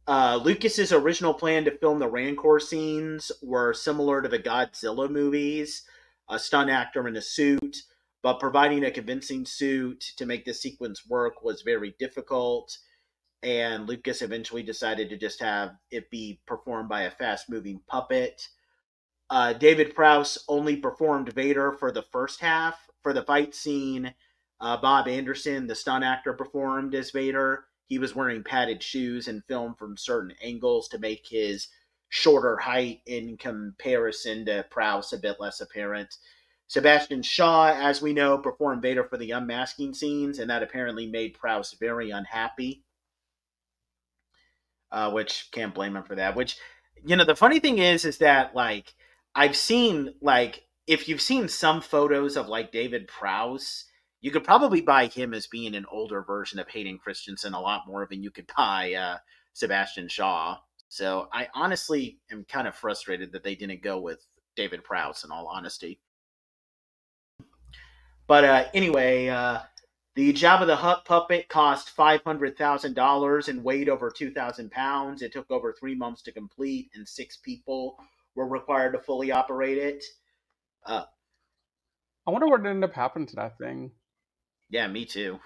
Lucas's original plan to film the Rancor scenes were similar to the Godzilla movies, a stunt actor in a suit, but providing a convincing suit to make the sequence work was very difficult, and Lucas eventually decided to just have it be performed by a fast-moving puppet. David Prowse only performed Vader for the first half. For the fight scene, Bob Anderson, the stunt actor, performed as Vader. He was wearing padded shoes and filmed from certain angles to make his shorter height in comparison to Prowse a bit less apparent. Sebastian Shaw, as we know, performed Vader for the unmasking scenes, and that apparently made Prowse very unhappy. Which can't blame him for that. Which, the funny thing is that like I've seen like if you've seen some photos of like David Prowse, you could probably buy him as being an older version of Hayden Christensen a lot more than you could buy Sebastian Shaw. So I honestly am kind of frustrated that they didn't go with David Prowse. In all honesty, but anyway, the Jabba the Hutt puppet cost $500,000 and weighed over 2,000 pounds. It took over 3 months to complete, and 6 people were required to fully operate it. Uh, I wonder what ended up happening to that thing. yeah, me too.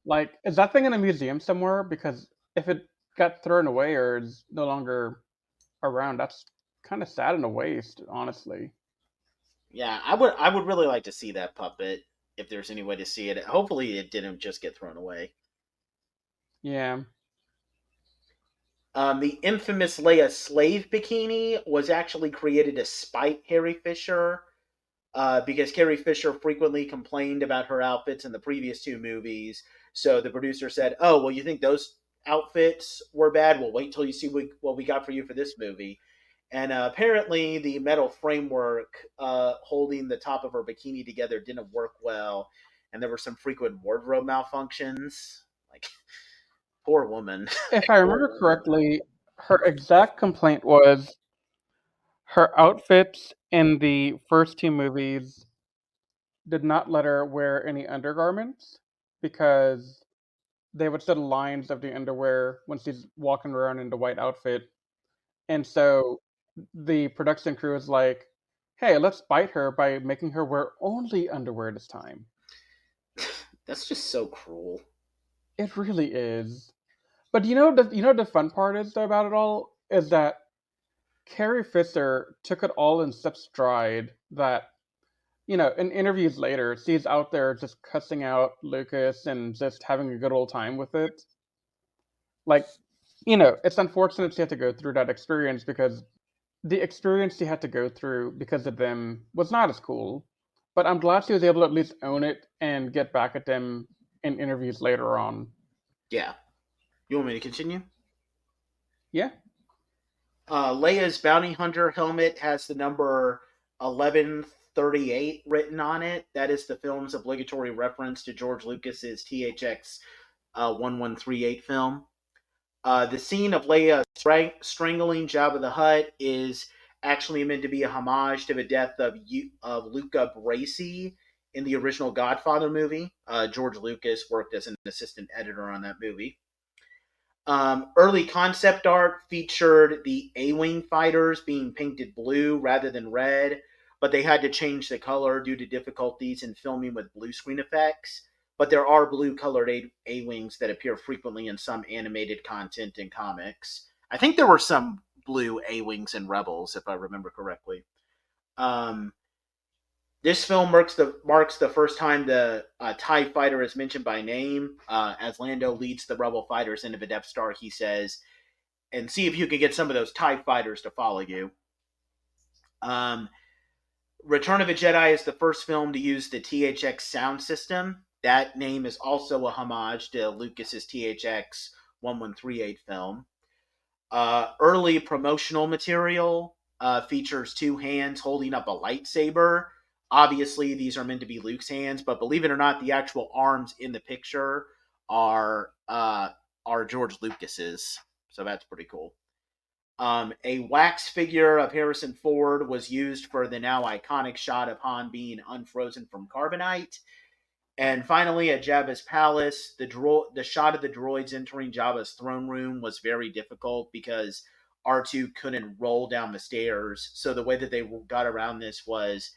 Like, is that thing in a museum somewhere? Because if it got thrown away or is no longer around, that's kind of sad and a waste, honestly. Yeah, I would really like to see that puppet if there's any way to see it. Hopefully, it didn't just get thrown away. Yeah. The infamous Leia slave bikini was actually created to spite Carrie Fisher, because Carrie Fisher frequently complained about her outfits in the previous two movies. So the producer said, "Oh, well, you think those outfits were bad? Well, wait till you see what we got for you for this movie." And apparently, the metal framework holding the top of her bikini together didn't work well, and there were some frequent wardrobe malfunctions. Like, poor woman. If I remember correctly, her exact complaint was her outfits in the first two movies did not let her wear any undergarments because they would set lines of the underwear when she's walking around in the white outfit. And so the production crew was like, hey, let's bite her by making her wear only underwear this time. That's just so cruel. It really is. But the fun part is though about it all is that Carrie Fisher took it all in such stride that in interviews later, she's out there just cussing out Lucas and just having a good old time with it. Like, it's unfortunate she had to go through that experience because the experience she had to go through because of them was not as cool. But I'm glad she was able to at least own it and get back at them in interviews later on. Yeah. You want me to continue? Yeah. Leia's bounty hunter helmet has the number 1138 written on it. That is the film's obligatory reference to George Lucas's THX 1138 film. The scene of Leia strangling Jabba the Hutt is actually meant to be a homage to the death of Luca Brasi in the original Godfather movie. George Lucas worked as an assistant editor on that movie. Early concept art featured the A-Wing fighters being painted blue rather than red, but they had to change the color due to difficulties in filming with blue screen effects. But there are blue-colored A-Wings that appear frequently in some animated content in comics. I think there were some blue A-Wings in Rebels, if I remember correctly. This film marks the first time the TIE fighter is mentioned by name. As Lando leads the Rebel fighters into the Death Star, he says, and see if you can get some of those TIE fighters to follow you. Return of the Jedi is the first film to use the THX sound system. That name is also a homage to Lucas's THX 1138 film. Early promotional material features two hands holding up a lightsaber. Obviously, these are meant to be Luke's hands, but believe it or not, the actual arms in the picture are George Lucas's. So that's pretty cool. A wax figure of Harrison Ford was used for the now iconic shot of Han being unfrozen from carbonite. And finally, at Jabba's palace, the shot of the droids entering Jabba's throne room was very difficult because R2 couldn't roll down the stairs. So the way that they got around this was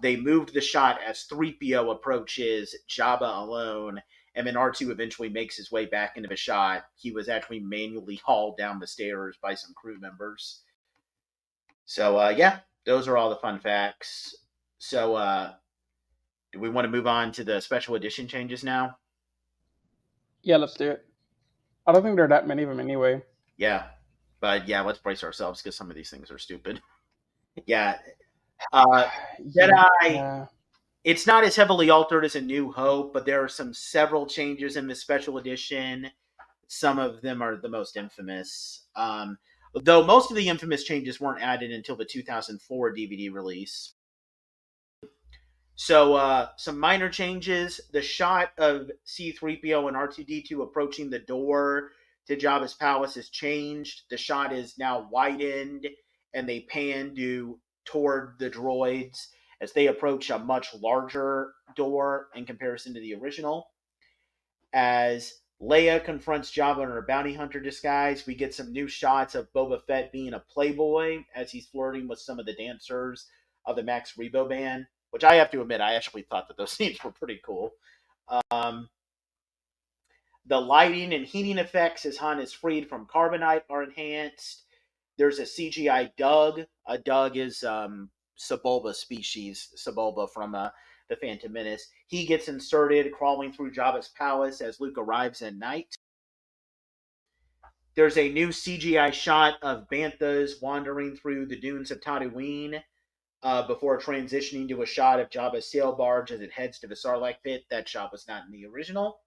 they moved the shot as 3PO approaches Jabba alone, and then R2 eventually makes his way back into the shot. He was actually manually hauled down the stairs by some crew members. So, yeah, those are all the fun facts. So, do we want to move on to the special edition changes now? Yeah, let's do it. I don't think there are that many of them anyway. Yeah. But yeah, let's brace ourselves because some of these things are stupid. Yeah. Uh, Jedi, Yeah. it's not as heavily altered as A New Hope, but there are several changes in this special edition. Some of them are the most infamous. Though most of the infamous changes weren't added until the 2004 DVD release. So, some minor changes. The shot of C3PO and R2D2 approaching the door to Jabba's palace has changed. The shot is now widened, and they pan toward the droids as they approach a much larger door in comparison to the original. As Leia confronts Jabba in her bounty hunter disguise, we get some new shots of Boba Fett being a playboy as he's flirting with some of the dancers of the Max Rebo band, which I have to admit, I actually thought that those scenes were pretty cool. Um, the lighting and heating effects as Han is freed from carbonite are enhanced. There's a CGI Dug. A Dug is Sebulba species, Sebulba from the Phantom Menace. He gets inserted crawling through Jabba's palace as Luke arrives at night. There's a new CGI shot of Banthas wandering through the dunes of Tatooine before transitioning to a shot of Jabba's sail barge as it heads to the Sarlacc pit. That shot was not in the original.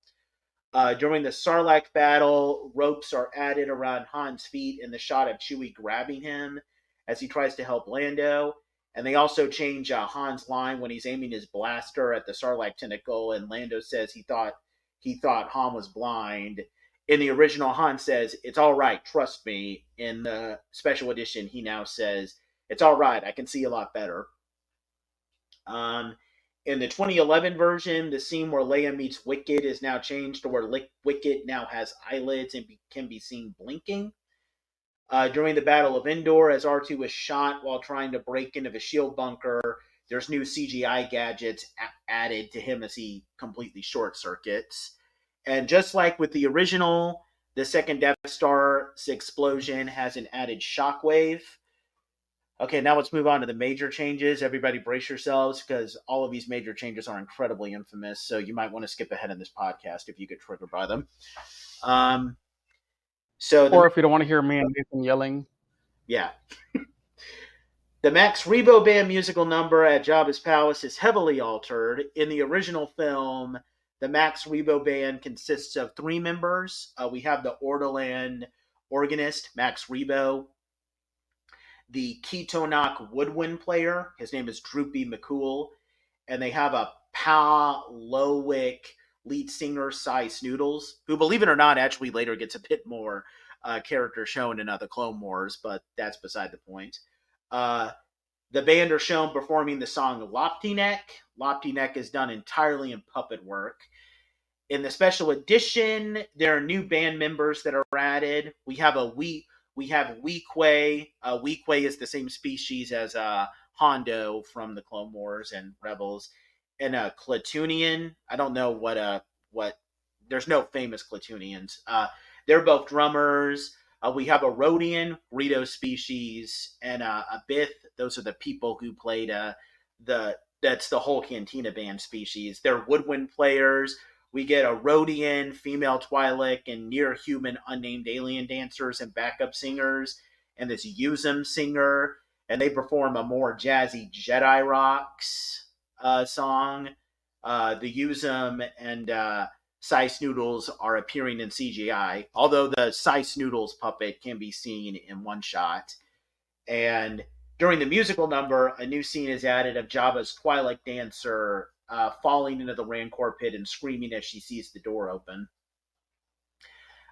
During the Sarlacc battle, ropes are added around Han's feet in the shot of Chewie grabbing him as he tries to help Lando. And they also change Han's line when he's aiming his blaster at the Sarlacc tentacle, and Lando says he thought Han was blind. In the original, Han says, "It's all right, trust me." In the special edition, he now says, "It's all right, I can see a lot better." Um, in the 2011 version, the scene where Leia meets Wicket is now changed to where Wicket now has eyelids and can be seen blinking. During the Battle of Endor, as R2 is shot while trying to break into the shield bunker, there's new CGI gadgets added to him as he completely short circuits. And just like with the original, the second Death Star's explosion has an added shockwave. Okay, now let's move on to the major changes. Everybody brace yourselves because all of these major changes are incredibly infamous, so you might want to skip ahead in this podcast if you get triggered by them. Um, so, Or if you don't want to hear me and Nathan yelling. yeah. The Max Rebo Band musical number at Jabba's palace is heavily altered. In the original film, the Max Rebo Band consists of 3 members. We have the Ortolan organist, Max Rebo, the Ketonak woodwind player, his name is Droopy McCool, and they have a Palowick lead singer, Cy Snoodles, who, believe it or not, actually later gets a bit more character shown in the Clone Wars, but that's beside the point. The band are shown performing the song Loptinek. Loptinek is done entirely in puppet work. In the special edition, there are new band members that are added. We have Weequay. Weequay is the same species as Hondo from the Clone Wars and Rebels, and a Klatooinian. I don't know what. There's no famous Klatooinians. They're both drummers. We have a Rhodian, Greedo species, and a Bith. Those are the people who played that's the whole Cantina band species. They're woodwind players. We get a Rhodian, female Twi'lek, and near human unnamed alien dancers and backup singers, and this Yuzum singer, and they perform a more jazzy Jedi Rocks song. The Yuzum and Cy Snoodles are appearing in CGI, although the Cy Snoodles puppet can be seen in one shot. And during the musical number, a new scene is added of Jabba's Twi'lek dancer falling into the Rancor pit and screaming as she sees the door open.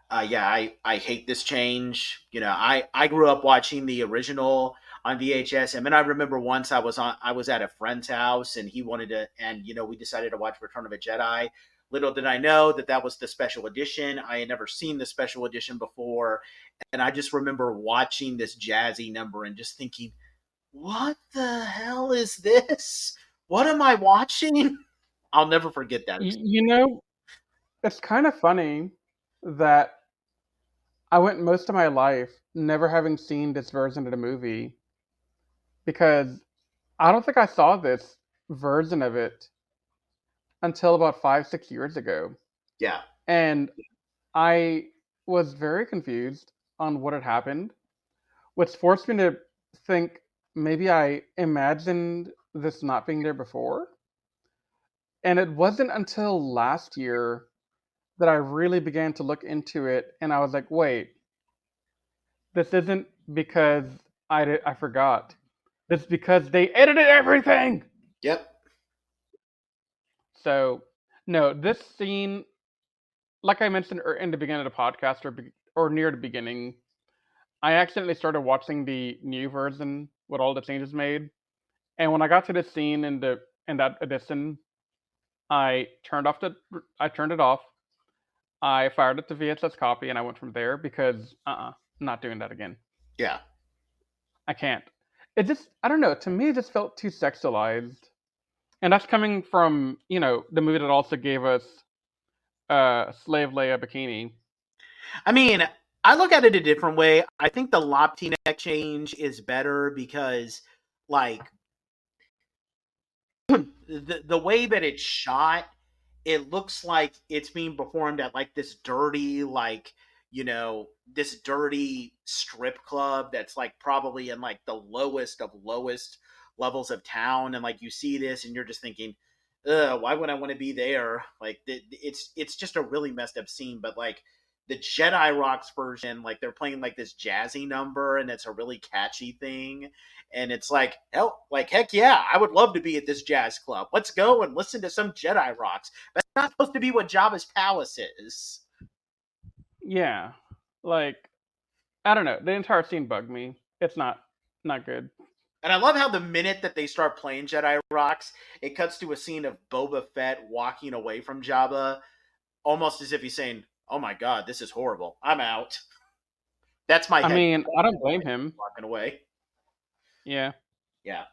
I hate this change. I grew up watching the original on VHS, and then I remember once I was at a friend's house, and he wanted to, and we decided to watch Return of a Jedi. Little did I know that was the special edition. I had never seen the special edition before, and I just remember watching this jazzy number and just thinking, "What the hell is this? What am I watching?" I'll never forget that. It's kind of funny that I went most of my life never having seen this version of the movie because I don't think I saw this version of it until about 5, 6 years ago. Yeah. And I was very confused on what had happened, which forced me to think maybe I imagined this not being there before. And it wasn't until last year that I really began to look into it, and I was like, wait, this isn't because I forgot. It's because they edited everything. Yep. So, no, this scene, like I mentioned in the beginning of the podcast or near the beginning, I accidentally started watching the new version with all the changes made. And when I got to this scene in that edition, I turned it off. I fired up the VHS copy and I went from there because not doing that again. Yeah. I can't. It just I don't know. To me, it just felt too sexualized, and that's coming from the movie that also gave us Slave Leia bikini. I mean, I look at it a different way. I think the Lop neck change is better because, like, the way that it's shot, it looks like it's being performed at like this dirty, like, this dirty strip club that's like probably in like the lowest of lowest levels of town, and like you see this and you're just thinking, ugh, why would I want to be there? Like it's just a really messed up scene. But like the Jedi Rocks version, like they're playing like this jazzy number and it's a really catchy thing. And it's like, heck yeah, I would love to be at this jazz club. Let's go and listen to some Jedi Rocks. That's not supposed to be what Jabba's palace is. Yeah, like I don't know. The entire scene bugged me. It's not good. And I love how the minute that they start playing Jedi Rocks, it cuts to a scene of Boba Fett walking away from Jabba, almost as if he's saying, "Oh my God, this is horrible. I'm out." That's my I head mean, I don't blame him. walking away. Yeah. Yeah.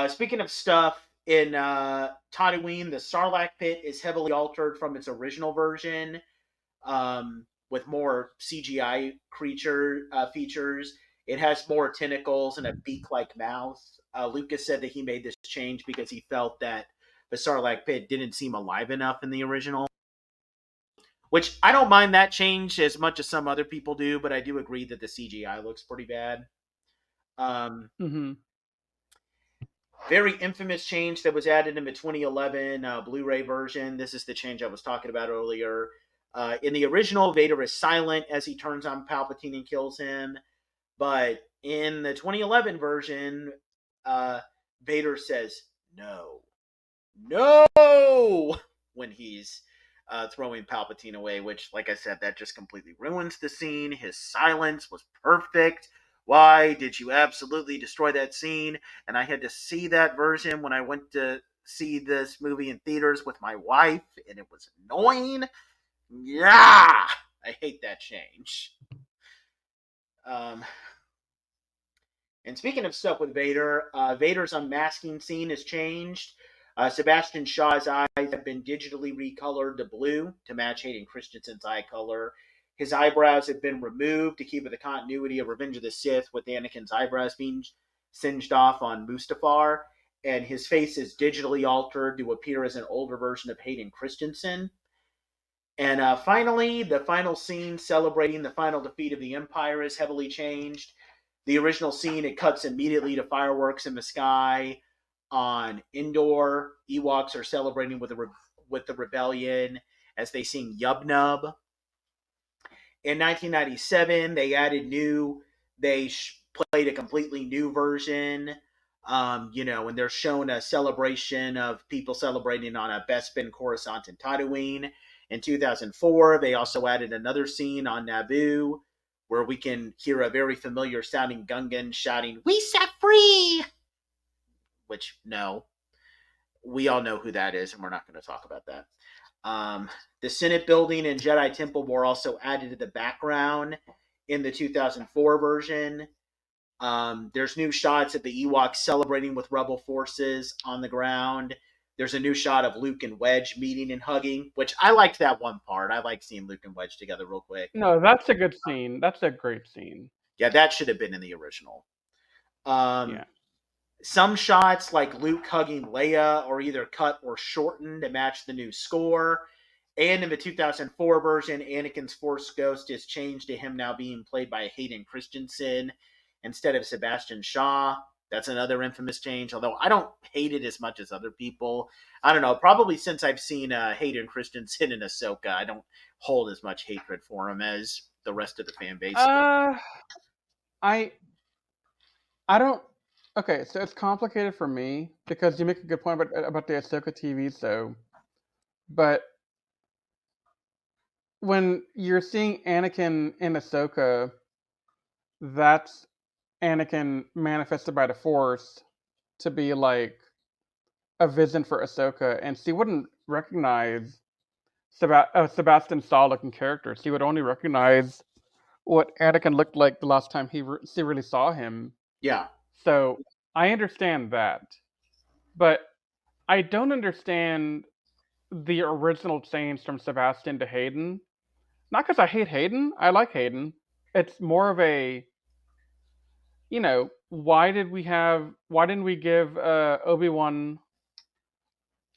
Speaking of stuff in Tatooine, the Sarlacc pit is heavily altered from its original version, with more CGI creature features. It has more tentacles and a beak-like mouth. Lucas said that he made this change because he felt that the Sarlacc pit didn't seem alive enough in the original. Which I don't mind that change as much as some other people do, but I do agree that the CGI looks pretty bad. Mm-hmm. Very infamous change that was added in the 2011 Blu-ray version. This is the change I was talking about earlier. In the original, Vader is silent as he turns on Palpatine and kills him. But in the 2011 version, Vader says no, no, when he's throwing Palpatine away, which, like I said, that just completely ruins the scene. His silence was perfect. Why did you absolutely destroy that scene? And I had to see that version when I went to see this movie in theaters with my wife, and it was annoying. Yeah, I hate that change. And speaking of stuff with Vader, Vader's unmasking scene has changed. Sebastian Shaw's eyes have been digitally recolored to blue to match Hayden Christensen's eye color. His eyebrows have been removed to keep with the continuity of Revenge of the Sith, with Anakin's eyebrows being singed off on Mustafar. And his face is digitally altered to appear as an older version of Hayden Christensen. And finally, the final scene celebrating the final defeat of the Empire is heavily changed. The original scene, it cuts immediately to fireworks in the sky on Endor. Ewoks are celebrating with the rebellion as they sing Yub Nub. In 1997, they played a completely new version, and they're showing a celebration of people celebrating on a Bespin, Coruscant, and Tatooine. In 2004, they also added another scene on Naboo where we can hear a very familiar sounding Gungan shouting, "We set free!" Which, no, we all know who that is, and we're not going to talk about that. The Senate building and Jedi Temple were also added to the background in the 2004 version. There's new shots of the Ewoks celebrating with Rebel forces on the ground. There's a new shot of Luke and Wedge meeting and hugging, which I liked that one part. I like seeing Luke and Wedge together real quick. No, that's a good scene. That's a great scene. Yeah, that should have been in the original. Yeah. Some shots, like Luke hugging Leia, are either cut or shortened to match the new score. And in the 2004 version, Anakin's Force Ghost is changed to him now being played by Hayden Christensen. instead of Sebastian Shaw. That's another infamous change, although I don't hate it as much as other people. I don't know. Probably since I've seen Hayden Christensen in Ahsoka, I don't hold as much hatred for him as the rest of the fan base. Uh, I I don't. Okay, so it's complicated for me because you make a good point about the Ahsoka TV show, but when you're seeing Anakin in Ahsoka, that's Anakin manifested by the Force to be like a vision for Ahsoka, and she wouldn't recognize Sebastian Shaw looking character. She would only recognize what Anakin looked like the last time she really saw him. Yeah. So I understand that, but I don't understand the original change from Sebastian to Hayden. Not because I hate Hayden. I like Hayden. It's more of a, why didn't we give Obi-Wan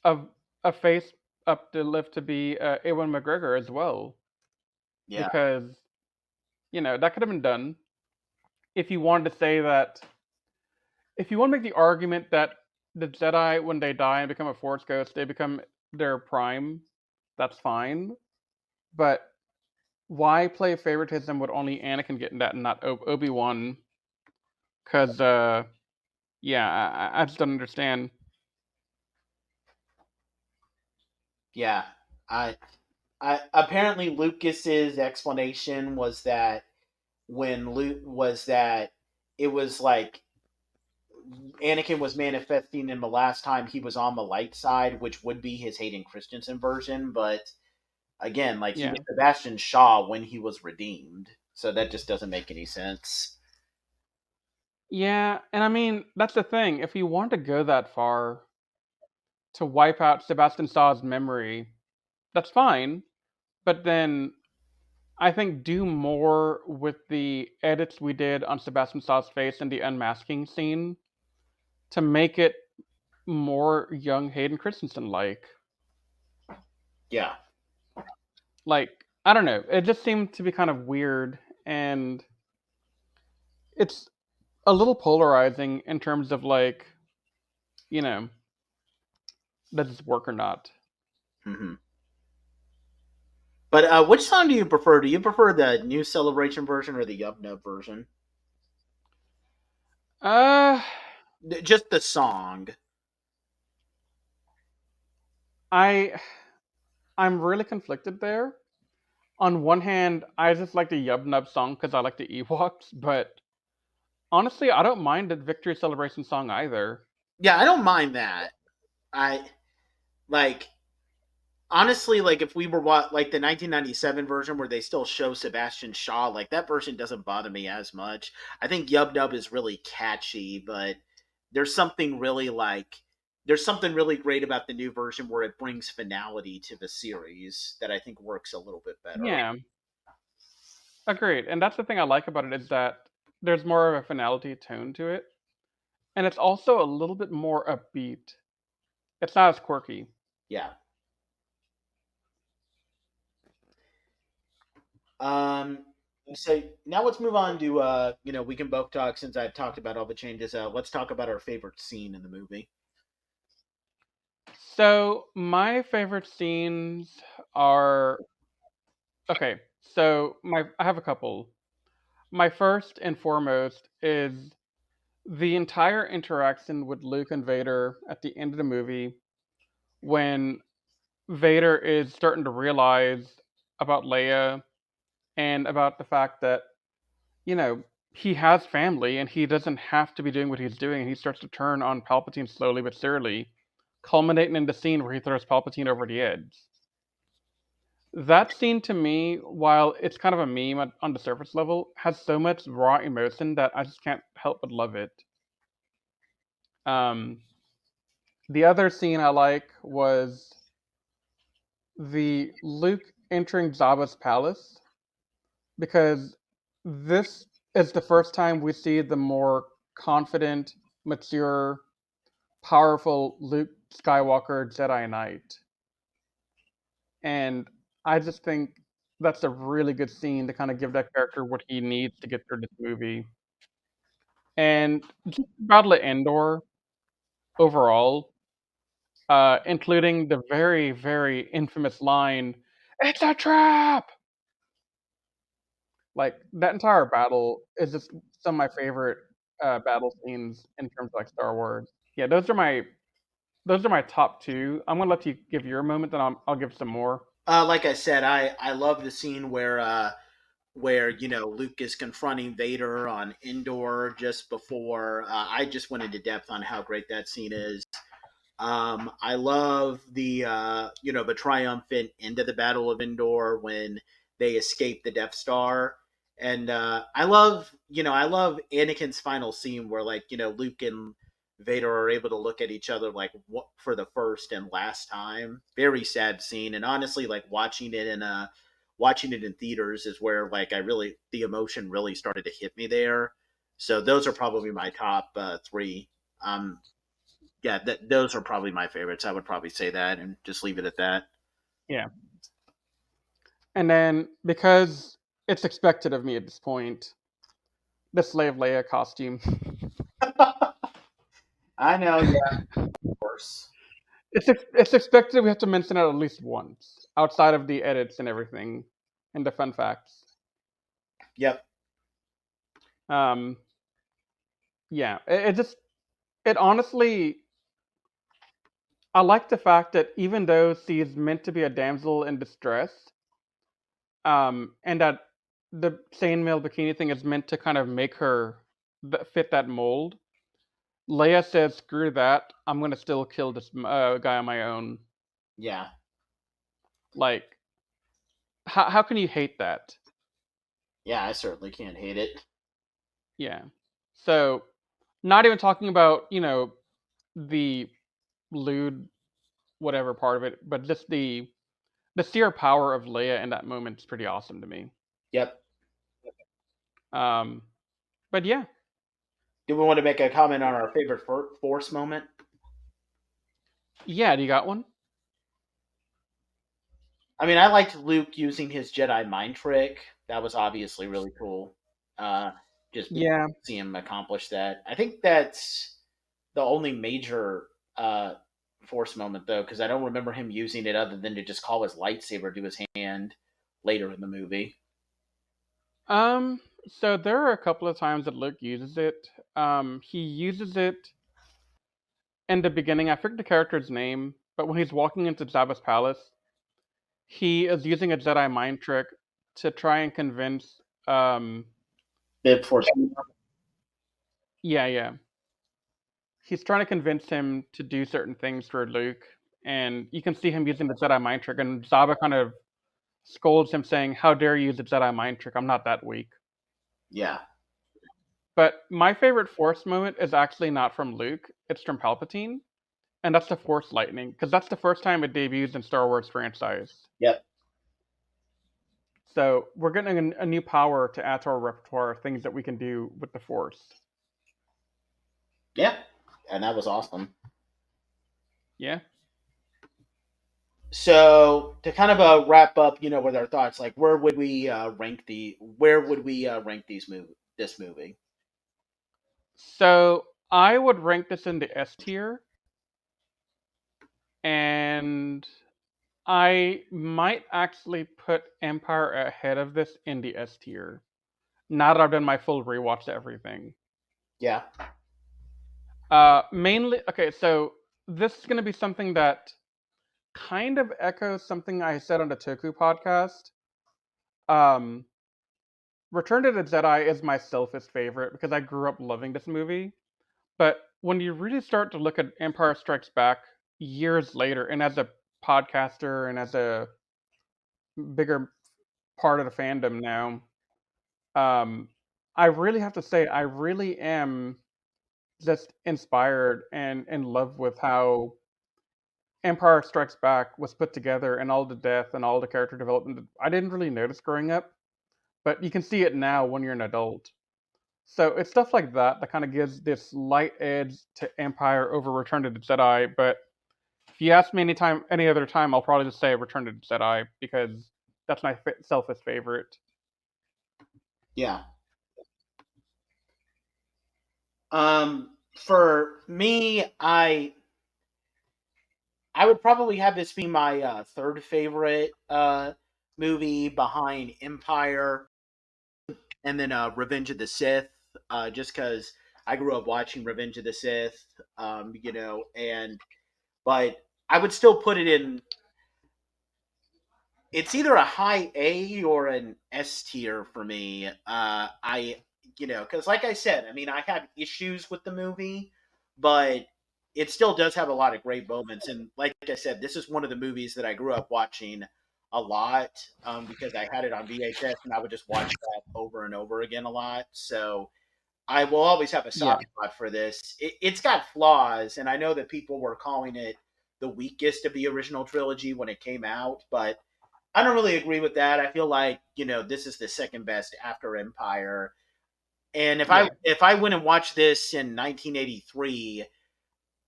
a a face up to lift to be Ewan McGregor as well? Yeah. Because that could have been done if you wanted to say that. If you want to make the argument that the Jedi, when they die and become a Force ghost, they become their prime, that's fine. But why play favoritism with only Anakin getting that and not Obi-Wan? Because, yeah, I just don't understand. Yeah. I apparently Lucas's explanation was that when Luke was that it was like Anakin was manifesting him the last time he was on the light side, which would be his Hayden Christensen version, but again, like he Yeah. was Sebastian Shaw when he was redeemed. So that just doesn't make any sense. Yeah, and I mean, that's the thing. If you want to go that far to wipe out Sebastian Shaw's memory, that's fine. But then I think do more with the edits we did on Sebastian Shaw's face in the unmasking scene to make it more young Hayden Christensen like. Yeah. Like, I don't know. It just seemed to be kind of weird, and it's a little polarizing in terms of like, you know, does this work or not? Mm-hmm. But which song do you prefer? Do you prefer the new Celebration version or the Yub Nub version? Uh, Just the song. I I'm really conflicted there. On one hand, I just like the Yub Nub song because I like the Ewoks, but honestly, I don't mind the Victory Celebration song either. Yeah, I don't mind that. I like honestly, like if we were like the 1997 version where they still show Sebastian Shaw, like that version doesn't bother me as much. I think Yub Nub is really catchy, but there's something really like there's something really great about the new version where it brings finality to the series that I think works a little bit better. Yeah, agreed. And that's the thing I like about it is that there's more of a finality tone to it, and it's also a little bit more upbeat. It's not as quirky. Yeah. Um. So now let's move on to we can both talk since I've talked about all the changes. Let's talk about our favorite scene in the movie. So my favorite scenes are okay. So I have a couple. My first and foremost is the entire interaction with Luke and Vader at the end of the movie when Vader is starting to realize about Leia and about the fact that, you know, he has family and he doesn't have to be doing what he's doing. And he starts to turn on Palpatine slowly but surely, culminating in the scene where he throws Palpatine over the edge. That scene to me, while it's kind of a meme on the surface level, has so much raw emotion that I just can't help but love it. Um, the other scene I like was the Luke entering Jabba's palace because this is the first time we see the more confident, mature, powerful Luke Skywalker Jedi Knight. And I just think that's a really good scene to kind of give that character what he needs to get through this movie. And just Battle of Endor overall, including the very, very infamous line, "It's a trap!" Like, that entire battle is just some of my favorite, battle scenes in terms of, like, Star Wars. Yeah, those are my top 2. I'm gonna let you give your moment, then I'll give some more. Like I said, I love the scene where Luke is confronting Vader on Endor just before. I just went into depth on how great that scene is. I love the triumphant end of the Battle of Endor when they escape the Death Star, and I love Anakin's final scene where Luke and Vader are able to look at each other like what for the first and last time. Very sad scene, and honestly, like watching it in theaters is where the emotion really started to hit me there. So those are probably my top three. Um, yeah, those are probably my favorites. I would probably say that and just leave it at that. Yeah. And then, because it's expected of me at this point, the Slave Leia costume. I know, yeah, of course. It's expected we have to mention it at least once, outside of the edits and everything, and the fun facts. Yep. Um, yeah, it honestly, I like the fact that even though she's meant to be a damsel in distress, and that the chainmail bikini thing is meant to kind of make her fit that mold, Leia says, "Screw that! I'm gonna still kill this guy on my own." Yeah. Like, how can you hate that? Yeah, I certainly can't hate it. Yeah. So, not even talking about the lewd whatever part of it, but just the sheer power of Leia in that moment is pretty awesome to me. Yep. Um, but yeah, Do we want to make a comment on our favorite Force moment? yeah. Do you got one? I mean, I liked Luke using his Jedi mind trick. That was obviously really cool. Uh, just being Yeah. able to see him accomplish that. I think that's the only major Force moment, though, because I don't remember him using it other than to just call his lightsaber to his hand later in the movie. So there are a couple of times that Luke uses it. He uses it in the beginning. I forget the character's name, but when he's walking into Jabba's palace, he is using a Jedi mind trick to try and convince. The Force. Yeah, yeah. He's trying to convince him to do certain things for Luke, and you can see him using the Jedi mind trick, and Jabba kind of scolds him, saying, "How dare you use the Jedi mind trick? I'm not that weak." Yeah. But my favorite Force moment is actually not from Luke; it's from Palpatine, and that's the Force lightning, because that's the first time it debuts in Star Wars franchise. Yep. So we're getting a new power to add to our repertoire of things that we can do with the Force. Yep. And that was awesome. Yeah. So to kind of wrap up, with our thoughts, like where would we rank this movie? So I would rank this in the S tier, and I might actually put Empire ahead of this in the S tier. Now that I've done my full rewatch to everything. Yeah. Mainly, okay, so this is going to be something that kind of echoes something I said on the Toku podcast. Um, Return to the Jedi is my selfish favorite because I grew up loving this movie. But when you really start to look at Empire Strikes Back years later, and as a podcaster and as a bigger part of the fandom now, um, I really have to say I really am just inspired and in love with how Empire Strikes Back was put together and all the death and all the character development that I didn't really notice growing up, but you can see it now when you're an adult. So it's stuff like that that kind of gives this light edge to Empire over Return to the Jedi. But if you ask me any other time, I'll probably just say Return to the Jedi because that's my selfish favorite. Yeah. For me, I would probably have this be my third favorite movie behind Empire and then Revenge of the Sith, just because I grew up watching Revenge of the Sith, and but I would still put it in. It's either a high A or an S tier for me. Because like I said, I mean, I had issues with the movie, but it still does have a lot of great moments. And like I said, this is one of the movies that I grew up watching a lot because I had it on VHS and I would just watch that over and over again a lot. So I will always have a Yeah. soft spot for this. It's got flaws, and I know that people were calling it the weakest of the original trilogy when it came out, but I don't really agree with that. I feel like this is the second best after Empire. And Yeah. if I went and watched this in 1983,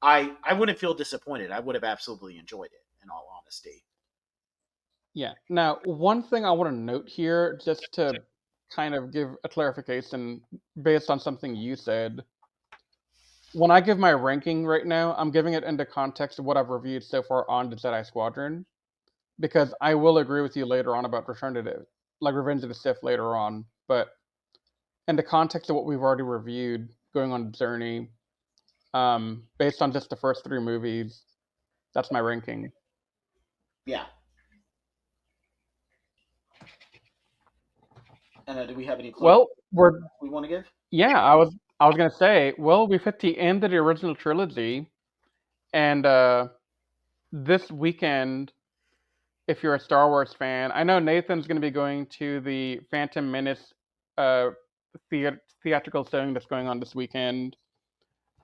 I wouldn't feel disappointed. I would have absolutely enjoyed it. In all honesty. Yeah. Now, one thing I want to note here, just to kind of give a clarification based on something you said. When I give my ranking right now, I'm giving it into context of what I've reviewed so far on the Jedi Squadron, because I will agree with you later on about Return to the, like Revenge of the Sith later on, but in the context of what we've already reviewed, going on the journey, based on just the first three movies, that's my ranking. Yeah. And do we have any close Well, we're we want to give? yeah, I was gonna say, well, we've hit the end of the original trilogy, and this weekend, if you're a Star Wars fan, I know Nathan's gonna be going to the Phantom Menace uh, theatrical showing that's going on this weekend,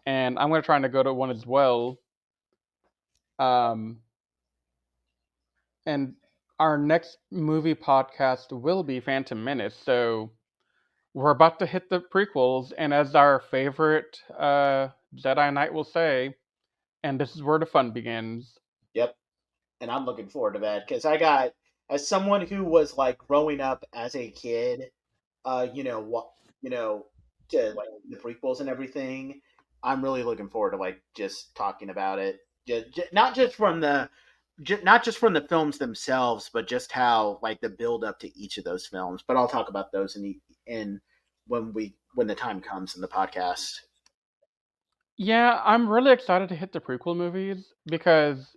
and I'm gonna try to go to one as well. Um, and our next movie podcast will be Phantom Menace, so we're about to hit the prequels, and as our favorite Jedi Knight will say, and this is where the fun begins. Yep. And I'm looking forward to that because I got as someone who was like growing up as a kid, what you know to like the prequels and everything. I'm really looking forward to like just talking about it, not just from the films themselves, but just how like the build up to each of those films. But I'll talk about those in when the time comes in the podcast. Yeah, I'm really excited to hit the prequel movies because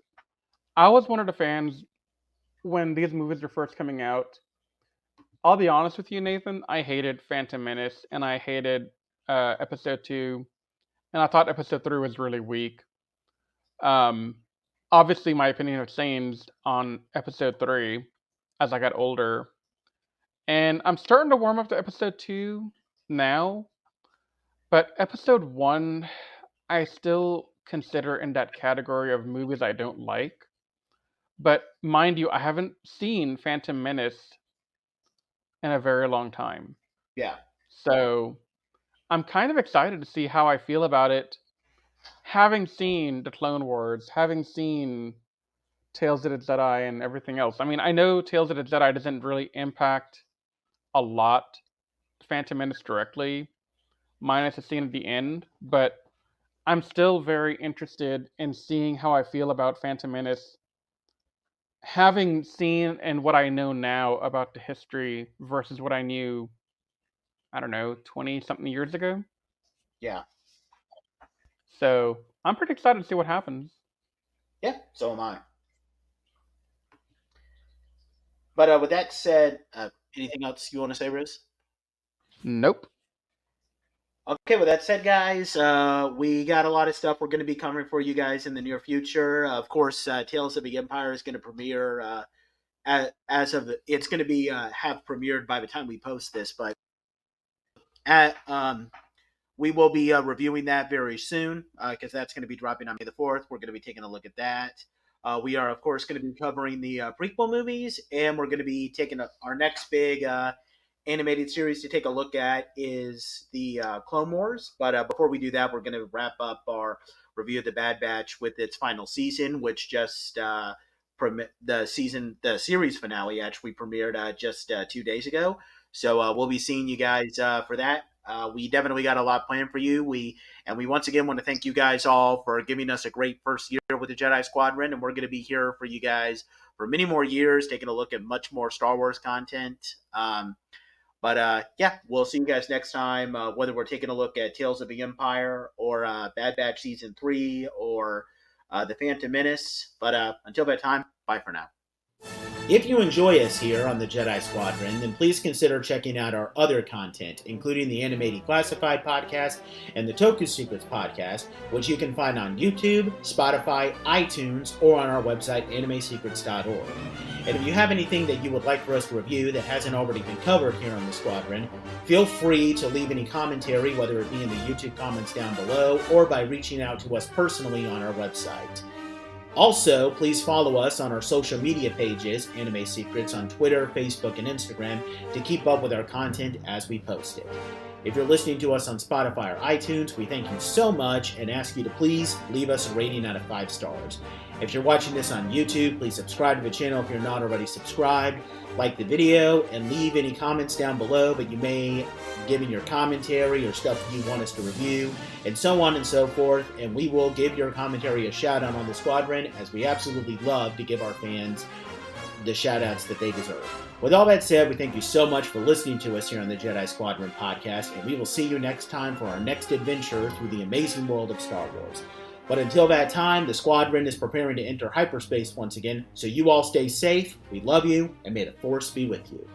I was one of the fans when these movies were first coming out. I'll be honest with you, Nathan. I hated Phantom Menace and I hated Episode 2, and I thought Episode 3 was really weak. Um, Obviously, my opinion has changed on Episode 3 as I got older, and I'm starting to warm up to Episode 2 now, but Episode 1, I still consider in that category of movies I don't like. But mind you, I haven't seen Phantom Menace in a very long time. Yeah, So I'm kind of excited to see how I feel about it, having seen the Clone Wars, having seen Tales of the Jedi and everything else. I mean, I know Tales of the Jedi doesn't really impact a lot Phantom Menace directly, minus the scene at the end, but I'm still very interested in seeing how I feel about Phantom Menace, having seen and what I know now about the history versus what I knew, I don't know, 20 something years ago. yeah, So I'm pretty excited to see what happens. yeah. So am I. But with that said, anything else you want to say, Riz? Nope. Okay, with that said, guys, we got a lot of stuff we're going to be covering for you guys in the near future. Of course, Tales of the Empire is going to premiere as of it's going to be have premiered by the time we post this, but at, we will be reviewing that very soon because that's going to be dropping on May the 4th. We're going to be taking a look at that. We are, of course, going to be covering the prequel movies, and we're going to be taking our next big animated series to take a look at is the Clone Wars. But before we do that, we're going to wrap up our review of the Bad Batch with its final season, which just the series finale actually premiered just 2 days ago. So we'll be seeing you guys for that. We definitely got a lot planned for you. We once again want to thank you guys all for giving us a great first year with the Jedi Squadron, and we're going to be here for you guys for many more years, taking a look at much more Star Wars content. But we'll see you guys next time, whether we're taking a look at Tales of the Empire or Bad Batch Season 3 or The Phantom Menace. But until that time, bye for now. If you enjoy us here on the Jedi Squadron, then please consider checking out our other content, including the Animated Classified podcast and the Toku Secrets podcast, which you can find on YouTube, Spotify, iTunes, or on our website, animesecrets.org. And if you have anything that you would like for us to review that hasn't already been covered here on the Squadron, feel free to leave any commentary, whether it be in the YouTube comments down below or by reaching out to us personally on our website. Also, please follow us on our social media pages, Anime Secrets, on Twitter, Facebook, and Instagram to keep up with our content as we post it. If you're listening to us on Spotify or iTunes, we thank you so much and ask you to please leave us a rating out of 5 stars. If you're watching this on YouTube, please subscribe to the channel if you're not already subscribed, like the video, and leave any comments down below that you may give in your commentary or stuff you want us to review, and so on and so forth, and we will give your commentary a shout out on the Squadron, as we absolutely love to give our fans the shout outs that they deserve. With all that said, we thank you so much for listening to us here on the Jedi Squadron podcast, and we will see you next time for our next adventure through the amazing world of Star Wars. But until that time, the Squadron is preparing to enter hyperspace once again, so you all stay safe, we love you, and may the Force be with you.